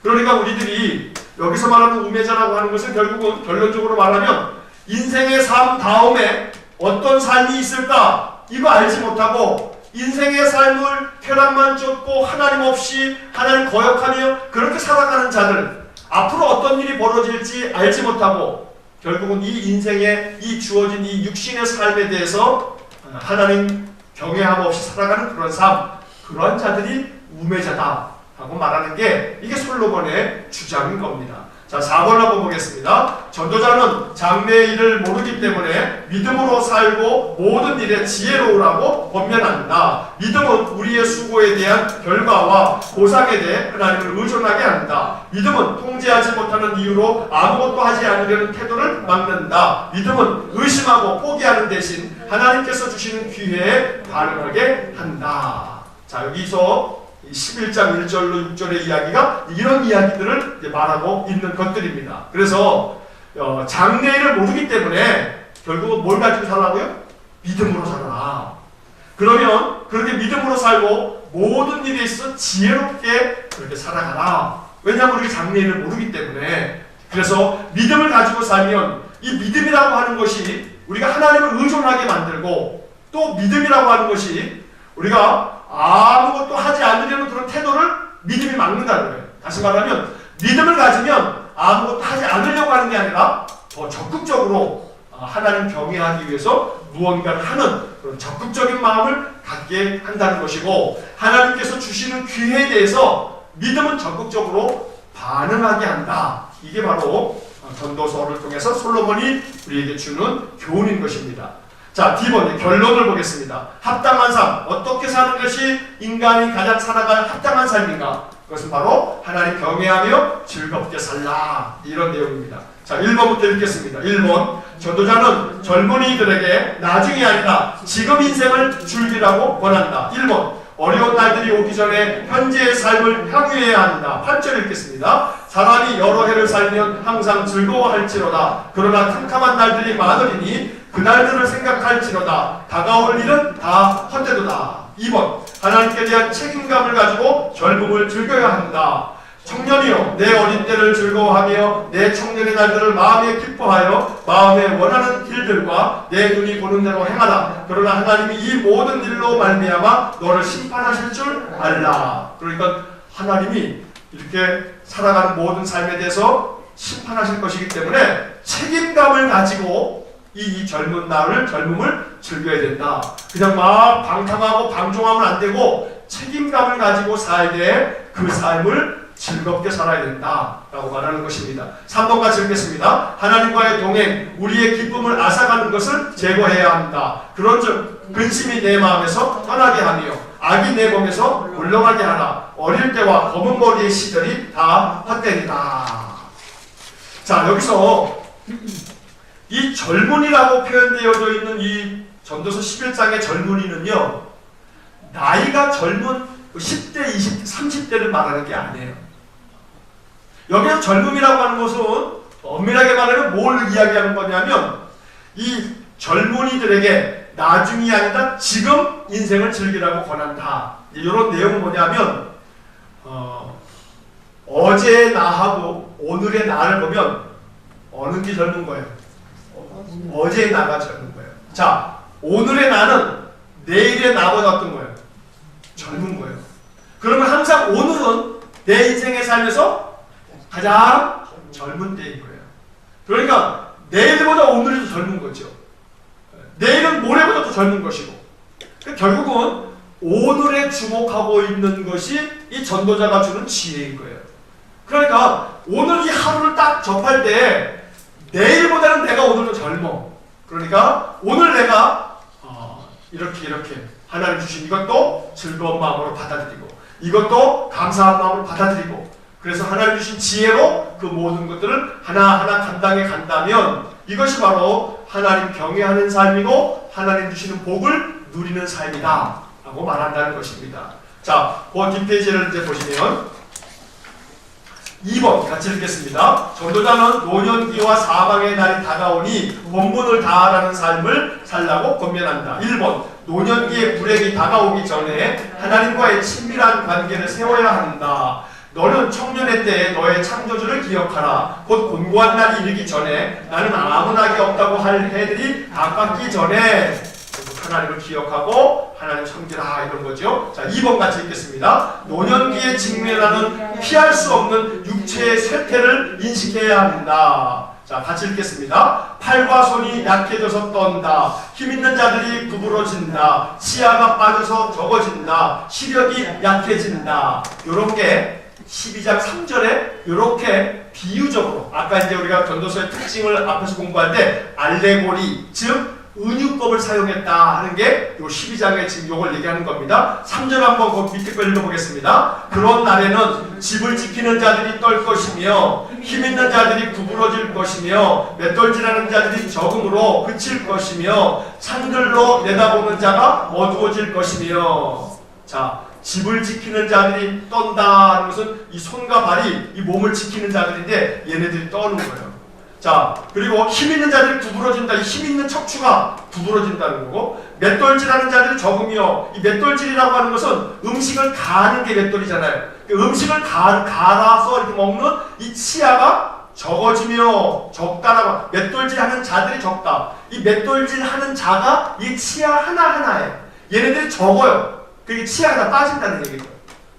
그러니까 우리들이 여기서 말하는 우매자라고 하는 것은 결국은 결론적으로 말하면 인생의 삶 다음에 어떤 삶이 있을까 이거 알지 못하고 인생의 삶을 쾌락만 쫓고 하나님 없이 하나님 거역하며 그렇게 살아가는 자들, 앞으로 어떤 일이 벌어질지 알지 못하고 결국은 이 인생에 이 주어진 이 육신의 삶에 대해서 하나님 경외함 없이 살아가는 그런 삶, 그런 자들이 우매자다 하고 말하는 게 이게 솔로몬의 주장인 겁니다. 자, 4번 한번 보겠습니다. 전도자는 장래의 일을 모르기 때문에 믿음으로 살고 모든 일에 지혜로우라고 권면한다. 믿음은 우리의 수고에 대한 결과와 보상에 대해 하나님을 의존하게 한다. 믿음은 통제하지 못하는 이유로 아무것도 하지 않으려는 태도를 막는다. 믿음은 의심하고 포기하는 대신 하나님께서 주시는 기회에 반응하게 한다. 자, 여기서 11장 1절로 6절의 이야기가 이런 이야기들을 말하고 있는 것들입니다. 그래서 장래일을 모르기 때문에 결국은 뭘 가지고 살라고요? 믿음으로 살아라. 그러면 그렇게 믿음으로 살고 모든 일에 있어 지혜롭게 그렇게 살아가라. 왜냐하면 우리가 장래일을 모르기 때문에. 그래서 믿음을 가지고 살면 이 믿음이라고 하는 것이 우리가 하나님을 의존하게 만들고, 또 믿음이라고 하는 것이 우리가 아무것도 하지 않으려는 그런 태도를 믿음이 막는다는 거예요. 다시 말하면 믿음을 가지면 아무것도 하지 않으려고 하는 게 아니라 더 적극적으로 하나님 경외하기 위해서 무언가를 하는 그런 적극적인 마음을 갖게 한다는 것이고, 하나님께서 주시는 기회에 대해서 믿음은 적극적으로 반응하게 한다. 이게 바로 전도서를 통해서 솔로몬이 우리에게 주는 교훈인 것입니다. 자, D번 결론을 보겠습니다. 합당한 삶, 어떻게 사는 것이 인간이 가장 살아갈 합당한 삶인가? 그것은 바로 하나님 경외하며 즐겁게 살라, 이런 내용입니다. 자, 1번부터 읽겠습니다. 1번, 전도자는 젊은이들에게 나중이 아니라 지금 인생을 즐기라고 권한다. 1번, 어려운 날들이 오기 전에 현재의 삶을 향유해야 한다. 8절 읽겠습니다. 사람이 여러 해를 살면 항상 즐거워할지로다. 그러나 캄캄한 날들이 많으리니 그 날들을 생각할지로다. 다가올 일은 다 헛되도다. 2번, 하나님께 대한 책임감을 가지고 젊음을 즐겨야 한다. 청년이여, 내 어린 때를 즐거워하며 내 청년의 날들을 마음에 기뻐하여 마음에 원하는 길들과 내 눈이 보는 대로 행하라. 그러나 하나님이 이 모든 일로 말미암아 너를 심판하실 줄 알라. 그러니까 하나님이 이렇게 살아가는 모든 삶에 대해서 심판하실 것이기 때문에 책임감을 가지고 이 젊은 날을, 젊음을 즐겨야 된다. 그냥 막 방탕하고 방종하면 안 되고 책임감을 가지고 살아야 돼. 그 삶을 즐겁게 살아야 된다 라고 말하는 것입니다. 3번 같이 읽겠습니다. 하나님과의 동행, 우리의 기쁨을 앗아가는 것을 제거해야 한다. 그런 즉 근심이 내 마음에서 떠나게 하며 악이 내 몸에서 물러가게 하라. 어릴 때와 검은 머리의 시절이 다 헛되리라. 자, 여기서 이 젊은이라고 표현되어져 있는 이 전도서 11장의 젊은이는요, 나이가 젊은 10대, 20대, 30대를 말하는 게 아니에요. 여기서 젊음이라고 하는 것은 엄밀하게 말하면 뭘 이야기하는 거냐면 이 젊은이들에게 나중이 아니라 지금 인생을 즐기라고 권한다. 이런 내용은 뭐냐면 어제의 나하고 오늘의 나를 보면 어느 게 젊은 거예요? 어제의 나가 젊은 거예요. 자, 오늘의 나는 내일의 나보다 어떤 거예요? 젊은 거예요. 그러면 항상 오늘은 내 인생의 삶에서 가장 젊은 때인 거예요. 그러니까 내일보다 오늘이 더 젊은 거죠. 내일은 모레보다 더 젊은 것이고, 결국은 오늘에 주목하고 있는 것이 이 전도자가 주는 지혜인 거예요. 그러니까 오늘 이 하루를 딱 접할 때 내일보다는 내가 오늘 더 젊어. 그러니까 오늘 내가 이렇게 하나님 주신 이것도 즐거운 마음으로 받아들이고, 이것도 감사한 마음으로 받아들이고, 그래서 하나님 주신 지혜로 그 모든 것들을 하나하나 감당해 간다면 이것이 바로 하나님 경외하는 삶이고 하나님 주시는 복을 누리는 삶이다 라고 말한다는 것입니다. 자, 그 뒷페이지를 이제 보시면 2번 같이 읽겠습니다. 전도자는 노년기와 사망의 날이 다가오니 본분을 다하라는 삶을 살라고 권면한다. 1번, 노년기의 불행이 다가오기 전에 하나님과의 친밀한 관계를 세워야 한다. 너는 청년의 때에 너의 창조주를 기억하라. 곧 곤고한 날이 이르기 전에 나는 아무나게 없다고 할 해들이 가깝기 전에 하나님을 기억하고 하나님 섬기라, 이런 거죠. 자, 2번 같이 읽겠습니다. 노년기에 직면하는 피할 수 없는 육체의 쇠퇴를 인식해야 한다. 자, 같이 읽겠습니다. 팔과 손이 약해져서 떤다. 힘있는 자들이 구부러진다. 치아가 빠져서 적어진다. 시력이 약해진다. 요런 게 12장 3절에 이렇게 비유적으로, 아까 이제 우리가 전도서의 특징을 앞에서 공부할 때 알레고리, 즉 은유법을 사용했다 하는 게 요 12장에 지금 요걸 얘기하는 겁니다. 3절 한번 그 밑에 거 읽어보겠습니다. 그런 날에는 집을 지키는 자들이 떨 것이며 힘있는 자들이 구부러질 것이며 맷돌질하는 자들이 적음으로 그칠 것이며 창들로 내다보는 자가 어두워질 것이며. 자, 집을 지키는 자들이 떤다 하는 것은 이 손과 발이 이 몸을 지키는 자들인데 얘네들이 떠는 거예요. 자, 그리고 힘 있는 자들이 구부러진다. 이 힘 있는 척추가 구부러진다는 거고, 맷돌질하는 자들이 적으며, 이 맷돌질이라고 하는 것은 음식을 가는 게 맷돌이잖아요. 음식을 갈아서 이렇게 먹는 이 치아가 적어지며 적다라고, 맷돌질하는 자들이 적다. 이 맷돌질하는 자가 이 치아 하나하나에 얘네들이 적어요. 그게 치아가 다 빠진다는 얘기죠.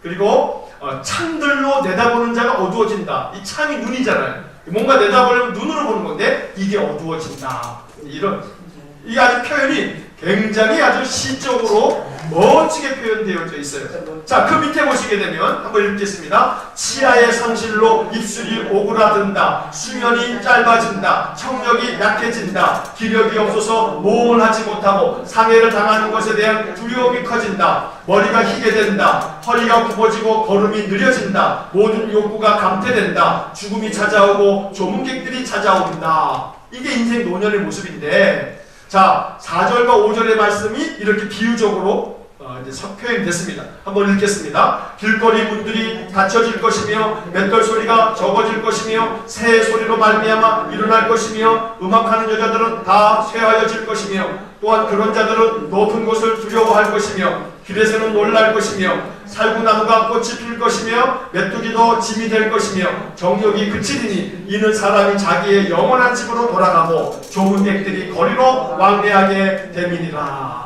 그리고 창들로 내다보는 자가 어두워진다. 이 창이 눈이잖아요. 뭔가 내다보려면 눈으로 보는 건데 이게 어두워진다. 이게 아주 표현이 굉장히 아주 시적으로 멋지게 표현되어져 있어요. 자, 그 밑에 보시게 되면 한번 읽겠습니다. 치아의 상실로 입술이 오그라든다. 수면이 짧아진다. 청력이 약해진다. 기력이 없어서 모험을 하지 못하고 상해를 당하는 것에 대한 두려움이 커진다. 머리가 희게 된다. 허리가 굽어지고 걸음이 느려진다. 모든 욕구가 감퇴된다. 죽음이 찾아오고 조문객들이 찾아온다. 이게 인생 노년의 모습인데, 자, 4절과 5절의 말씀이 이렇게 비유적으로 이제 표현됐습니다. 한번 읽겠습니다. 길거리 문들이 닫혀질 것이며 맷돌 소리가 적어질 것이며 새 소리로 말미암아 일어날 것이며 음악하는 여자들은 다 쇠하여질 것이며 또한 그런 자들은 높은 곳을 두려워할 것이며 길에서는 놀랄 것이며 살구나무가 꽃이 필 것이며 메뚜기도 짐이 될 것이며 정욕이 그치리니 이는 사람이 자기의 영원한 집으로 돌아가고 조문객들이 거리로 왕래하게 됨이니라.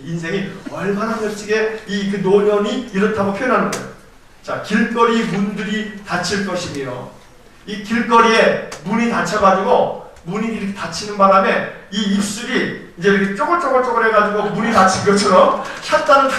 인생이 얼마나 멋지게 이 그 노년이 이렇다고 표현하는 거예요. 자, 길거리 문들이 닫힐 것이며, 이 길거리에 문이 닫혀가지고 문이 이렇게 닫히는 바람에 이 입술이 이제 이렇게 쪼글쪼글쪼글 해가지고 문이 닫힌 것처럼 샷다는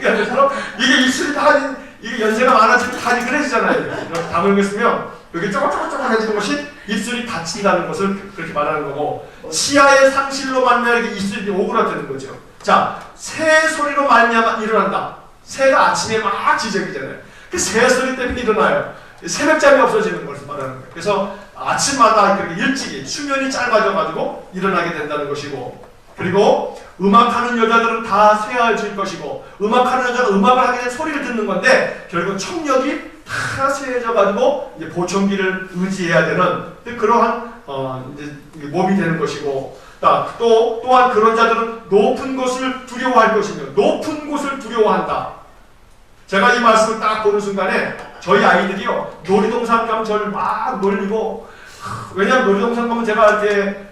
것처럼 이게 입술이 다 이게 연세가 많아지면 다 그래지잖아요. 이렇게 다물고 있으면 여기 쪼글쪼글쪼글해지는 것이 입술이 닫힌다는 것을 그렇게 말하는 거고, 치아의 상실로 만나 이렇게 입술이 오그라드는 거죠. 자, 새 소리로 말미암아 일어난다. 새가 아침에 막 지저귀잖아요. 그 새 소리 때문에 일어나요. 새벽잠이 없어지는 것을 말하는 거예요. 그래서 아침마다 그렇게 일찍이 수면이 짧아져가지고 일어나게 된다는 것이고, 그리고 음악하는 여자들은 다 쇠해질 것이고, 음악하는 여자가 음악을 하게 된 소리를 듣는 건데 결국 청력이 다 쇠해져가지고 이제 보청기를 의지해야 되는 그러한 이제 몸이 되는 것이고, 또한 그런 자들은 높은 곳을 두려워할 것이며 높은 곳을 두려워한다. 제가 이 말씀을 딱 보는 순간에 저희 아이들이요, 놀이동산 가면 저를 막 놀리고, 왜냐하면 놀이동산 가면 제가 이렇게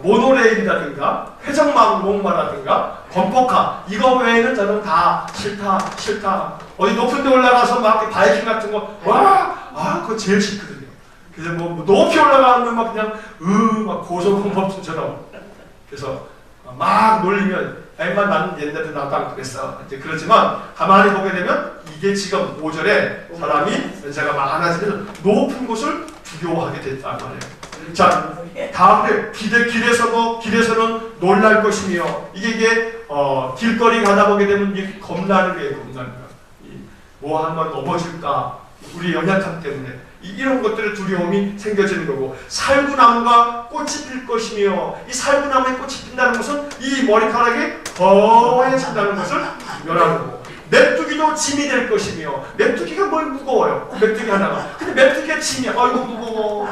모노레일이라든가 회전목마라든가 건포카 이거 외에는 저는 다 싫다. 어디 높은 데 올라가서 막 바이킹 같은 거 그거 제일 싫거든요. 그래서 뭐 높이 올라가면 막 그냥 막 고소공포증처럼, 그래서 막 놀리면 아이만 나는 옛날에 나도 안 그랬어. 이제 그러지만 가만히 보게 되면 이게 지금 5절에 사람이 제가 많아지면 높은 곳을 두려워하게 됐단 말이에요. 자, 다음에 길에서는 놀랄 것이며, 이게 길거리 가다 보게 되면 이게 겁나는 거예요. 뭐 한번 넘어질까, 우리 연약함 때문에 이런 것들의 두려움이 생겨지는 거고, 살구나무가 꽃이 필 것이며, 이 살구나무에 꽃이 핀다는 것은 이 머리카락이 거해진다는 것을 묘하는 거고, 메뚜기도 짐이 될 것이며, 메뚜기가 뭘 무거워요. 메뚜기 하나가. 근데 메뚜기가 짐이야. 아이고 무거워.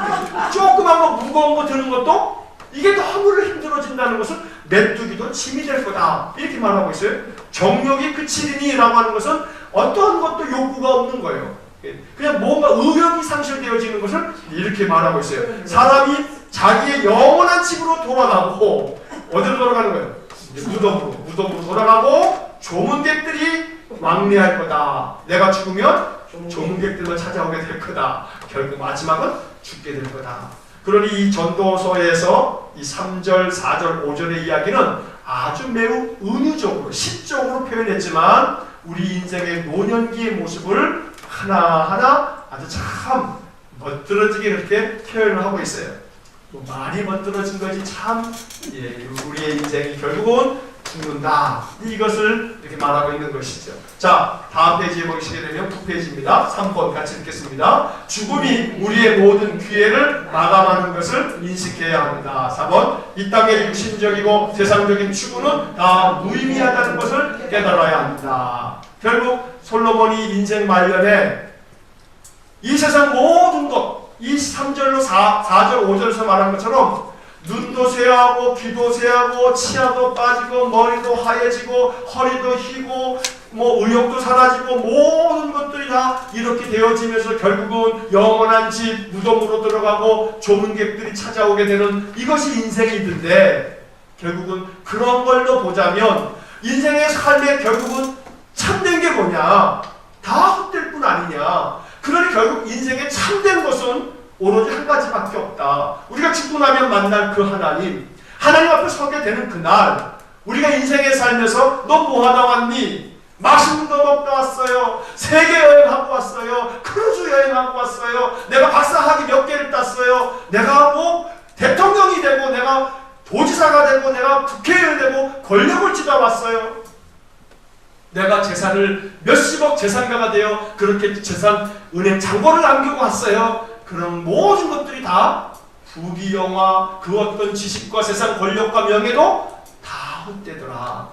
조그만 거 무거운 거 드는 것도 이게 너무 힘들어진다는 것은 메뚜기도 짐이 될 거다. 이렇게 말하고 있어요. 정욕이 그치리니라고 하는 것은 어떠한 것도 욕구가 없는 거예요. 그냥 뭔가 의욕이 상실되어지는 것을 이렇게 말하고 있어요. 사람이 자기의 영원한 집으로 돌아가고, 어디로 돌아가는 거예요? 무덤으로 돌아가고, 조문객들이 왕래할 거다. 내가 죽으면 조문객들만 찾아오게 될 거다. 결국 마지막은 죽게 될 거다. 그러니 이 전도서에서 이 3절, 4절, 5절의 이야기는 아주 매우 은유적으로, 시적으로 표현했지만 우리 인생의 노년기의 모습을 하나하나 아주 참 멋들어지게 그렇게 표현을 하고 있어요. 많이 멋들어진 거지 참, 우리의 인생이 결국은 죽는다. 이것을 이렇게 말하고 있는 것이죠. 자, 다음 페이지에 보시게 되면 9페이지입니다. 3번 같이 읽겠습니다. 죽음이 우리의 모든 기회를 마감하는 것을 인식해야 합니다. 4번, 이 땅의 육신적이고 세상적인 추구는 다 무의미하다는 것을 깨달아야 합니다. 결국 솔로몬이 인생 말년에 이 세상 모든 것, 이 3절로 4절, 5절에서 말한 것처럼 눈도 쇠하고 귀도 쇠하고 치아도 빠지고 머리도 하얘지고 허리도 휘고 뭐 의욕도 사라지고 모든 것들이 다 이렇게 되어지면서 결국은 영원한 집 무덤으로 들어가고 조문객들이 찾아오게 되는 이것이 인생이던데, 결국은 그런 걸로 보자면 인생의 삶에 결국은 참된 게 뭐냐? 다 헛될 뿐 아니냐? 그러니 결국 인생에 참된 것은 오로지 한 가지밖에 없다. 우리가 죽고 나면 만날 그 하나님 앞에 서게 되는 그날, 우리가 인생에 살면서 너 뭐 하다 왔니? 맛있는 거 먹다 왔어요. 세계 여행하고 왔어요. 크루즈 여행하고 왔어요. 내가 박사학위 몇 개를 땄어요. 내가 뭐 대통령이 되고 내가 도지사가 되고 내가 국회의원 되고 권력을 쥐다 왔어요. 내가 재산을 몇십억 재산가가 되어 그렇게 재산 은행 잔고를 남기고 왔어요. 그런 모든 것들이 다 부귀영화, 그 어떤 지식과 세상 권력과 명예도 다 헛되더라.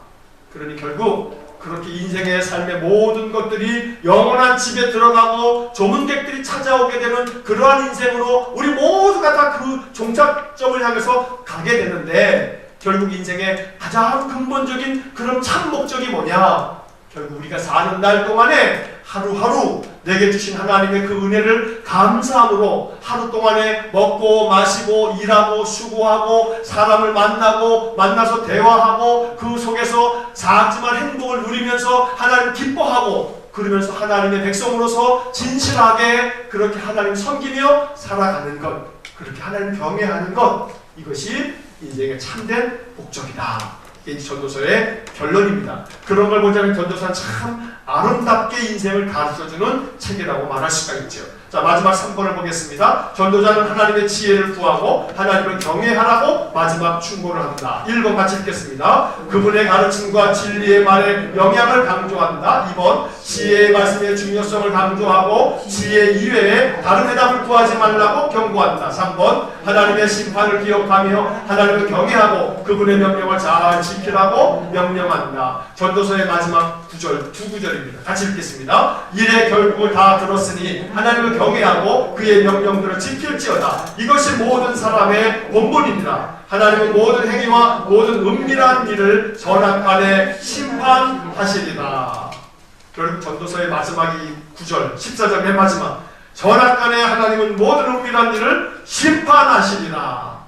그러니 결국 그렇게 인생의 삶의 모든 것들이 영원한 집에 들어가고 조문객들이 찾아오게 되는 그러한 인생으로 우리 모두가 다 그 종착점을 향해서 가게 되는데, 결국 인생의 가장 근본적인 그런 참 목적이 뭐냐? 결국 우리가 사는 날 동안에 하루하루 내게 주신 하나님의 그 은혜를 감사함으로 하루 동안에 먹고 마시고 일하고 수고하고 사람을 만나서 대화하고 그 속에서 작지만 행복을 누리면서 하나님 기뻐하고, 그러면서 하나님의 백성으로서 진실하게 그렇게 하나님 섬기며 살아가는 것, 그렇게 하나님 경외하는 것, 이것이 인생의 참된 목적이다. 이게 전도서의 결론입니다. 그런 걸 보자면 전도서는 참 아름답게 인생을 가르쳐주는 책이라고 말할 수가 있죠. 자, 마지막 3번을 보겠습니다. 전도자는 하나님의 지혜를 구하고 하나님을 경외하라고 마지막 충고를 합니다. 1번 같이 읽겠습니다. 그분의 가르침과 진리의 말에 영향을 강조한다. 2번 지혜의 말씀의 중요성을 강조하고 지혜 이외에 다른 해답을 구하지 말라고 경고한다. 3번 하나님의 심판을 기억하며 하나님을 경외하고 그분의 명령을 잘 지키라고 명령한다. 전도서의 마지막 두 구절입니다. 같이 읽겠습니다. 이래 결국을 다 들었으니 하나님을 경외하고 그의 명령들을 지킬지어다. 이것이 모든 사람의 본분입니다. 하나님은 모든 행위와 모든 은밀한 일을 선악간에 심판하시리라. 결국 전도서의 마지막 이 구절 14절 맨 마지막 선악간에 하나님은 모든 은밀한 일을 심판하시리라.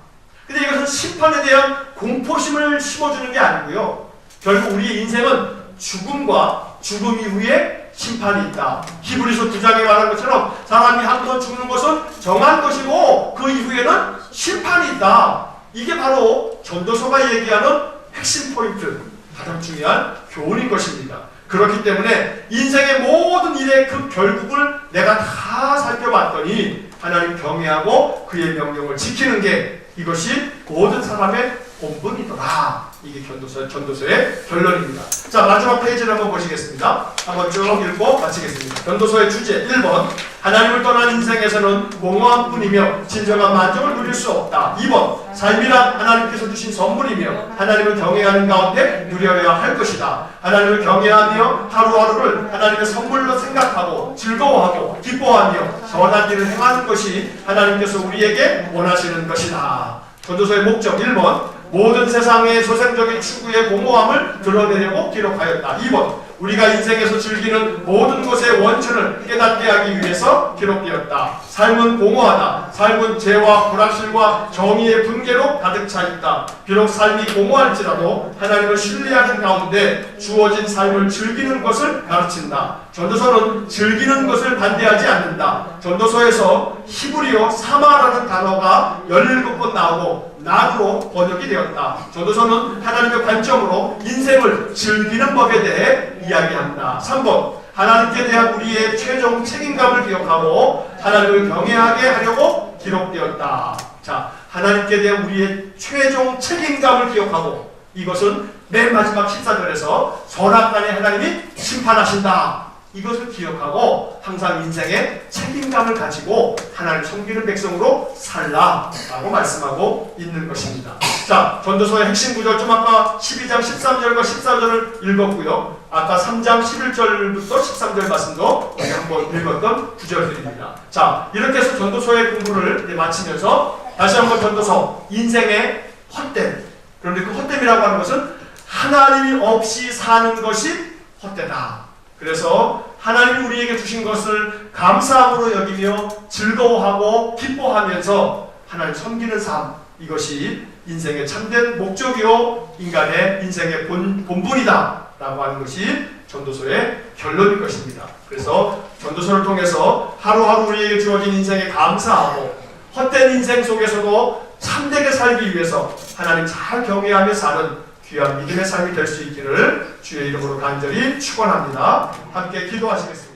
근데 이것은 심판에 대한 공포심을 심어주는 게 아니고요. 결국 우리의 인생은 죽음과 죽음 이후에 심판이 있다. 히브리서 9장에 말한 것처럼 사람이 한 번 죽는 것은 정한 것이고 그 이후에는 심판이 있다. 이게 바로 전도서가 얘기하는 핵심 포인트, 가장 중요한 교훈인 것입니다. 그렇기 때문에 인생의 모든 일의 그 결국을 내가 다 살펴봤더니 하나님 경외하고 그의 명령을 지키는 게 이것이 모든 사람의 본분이더라. 이게 전도서의 결론입니다. 자, 마지막 페이지를 한번 보시겠습니다. 한번 쭉 읽고 마치겠습니다. 전도서의 주제 1번 하나님을 떠난 인생에서는 공허한 뿐이며 진정한 만족을 누릴 수 없다. 2번 삶이란 하나님께서 주신 선물이며 하나님을 경외하는 가운데 누려야 할 것이다. 하나님을 경외하며 하루하루를 하나님의 선물로 생각하고 즐거워하고 기뻐하며 선한 일을 행하는 것이 하나님께서 우리에게 원하시는 것이다. 전도서의 목적 1번 모든 세상의 소생적인 추구의 공허함을 드러내려고 기록하였다. 2번 우리가 인생에서 즐기는 모든 것의 원천을 깨닫게 하기 위해서 기록되었다. 삶은 공허하다. 삶은 죄와 불확실과 정의의 분계로 가득 차 있다. 비록 삶이 공허할지라도 하나님을 신뢰하는 가운데 주어진 삶을 즐기는 것을 가르친다. 전도서는 즐기는 것을 반대하지 않는다. 전도서에서 히브리어 사마라는 단어가 17번 나오고 낙으로 번역이 되었다. 전도서는 하나님의 관점으로 인생을 즐기는 법에 대해 이야기한다. 3번 하나님께 대한 우리의 최종 책임감을 기억하고 하나님을 경외하게 하려고 기록되었다. 자, 하나님께 대한 우리의 최종 책임감을 기억하고 이것은 맨 마지막 14절에서 선악간에 하나님이 심판하신다. 이것을 기억하고 항상 인생에 책임감을 가지고 하나님 섬기는 백성으로 살라라고 말씀하고 있는 것입니다. 자, 전도서의 핵심 구절 좀 아까 12장 13절과 14절을 읽었고요. 아까 3장 11절부터 13절 말씀도 우리 한번 읽었던 구절들입니다. 자, 이렇게 해서 전도서의 공부를 마치면서 다시 한번 전도서 인생의 헛됨, 그런데 그 헛됨이라고 하는 것은 하나님이 없이 사는 것이 헛되다. 그래서 하나님이 우리에게 주신 것을 감사함으로 여기며 즐거워하고 기뻐하면서 하나님 섬기는 삶, 이것이 인생의 참된 목적이요 인간의 인생의 본분이다 라고 하는 것이 전도서의 결론인 것입니다. 그래서 전도서를 통해서 하루하루 우리에게 주어진 인생에 감사하고 헛된 인생 속에서도 참되게 살기 위해서 하나님 잘 경외하며 사는 귀한 믿음의 삶이 될 수 있기를 주의 이름으로 간절히 축원합니다. 함께 기도하시겠습니다.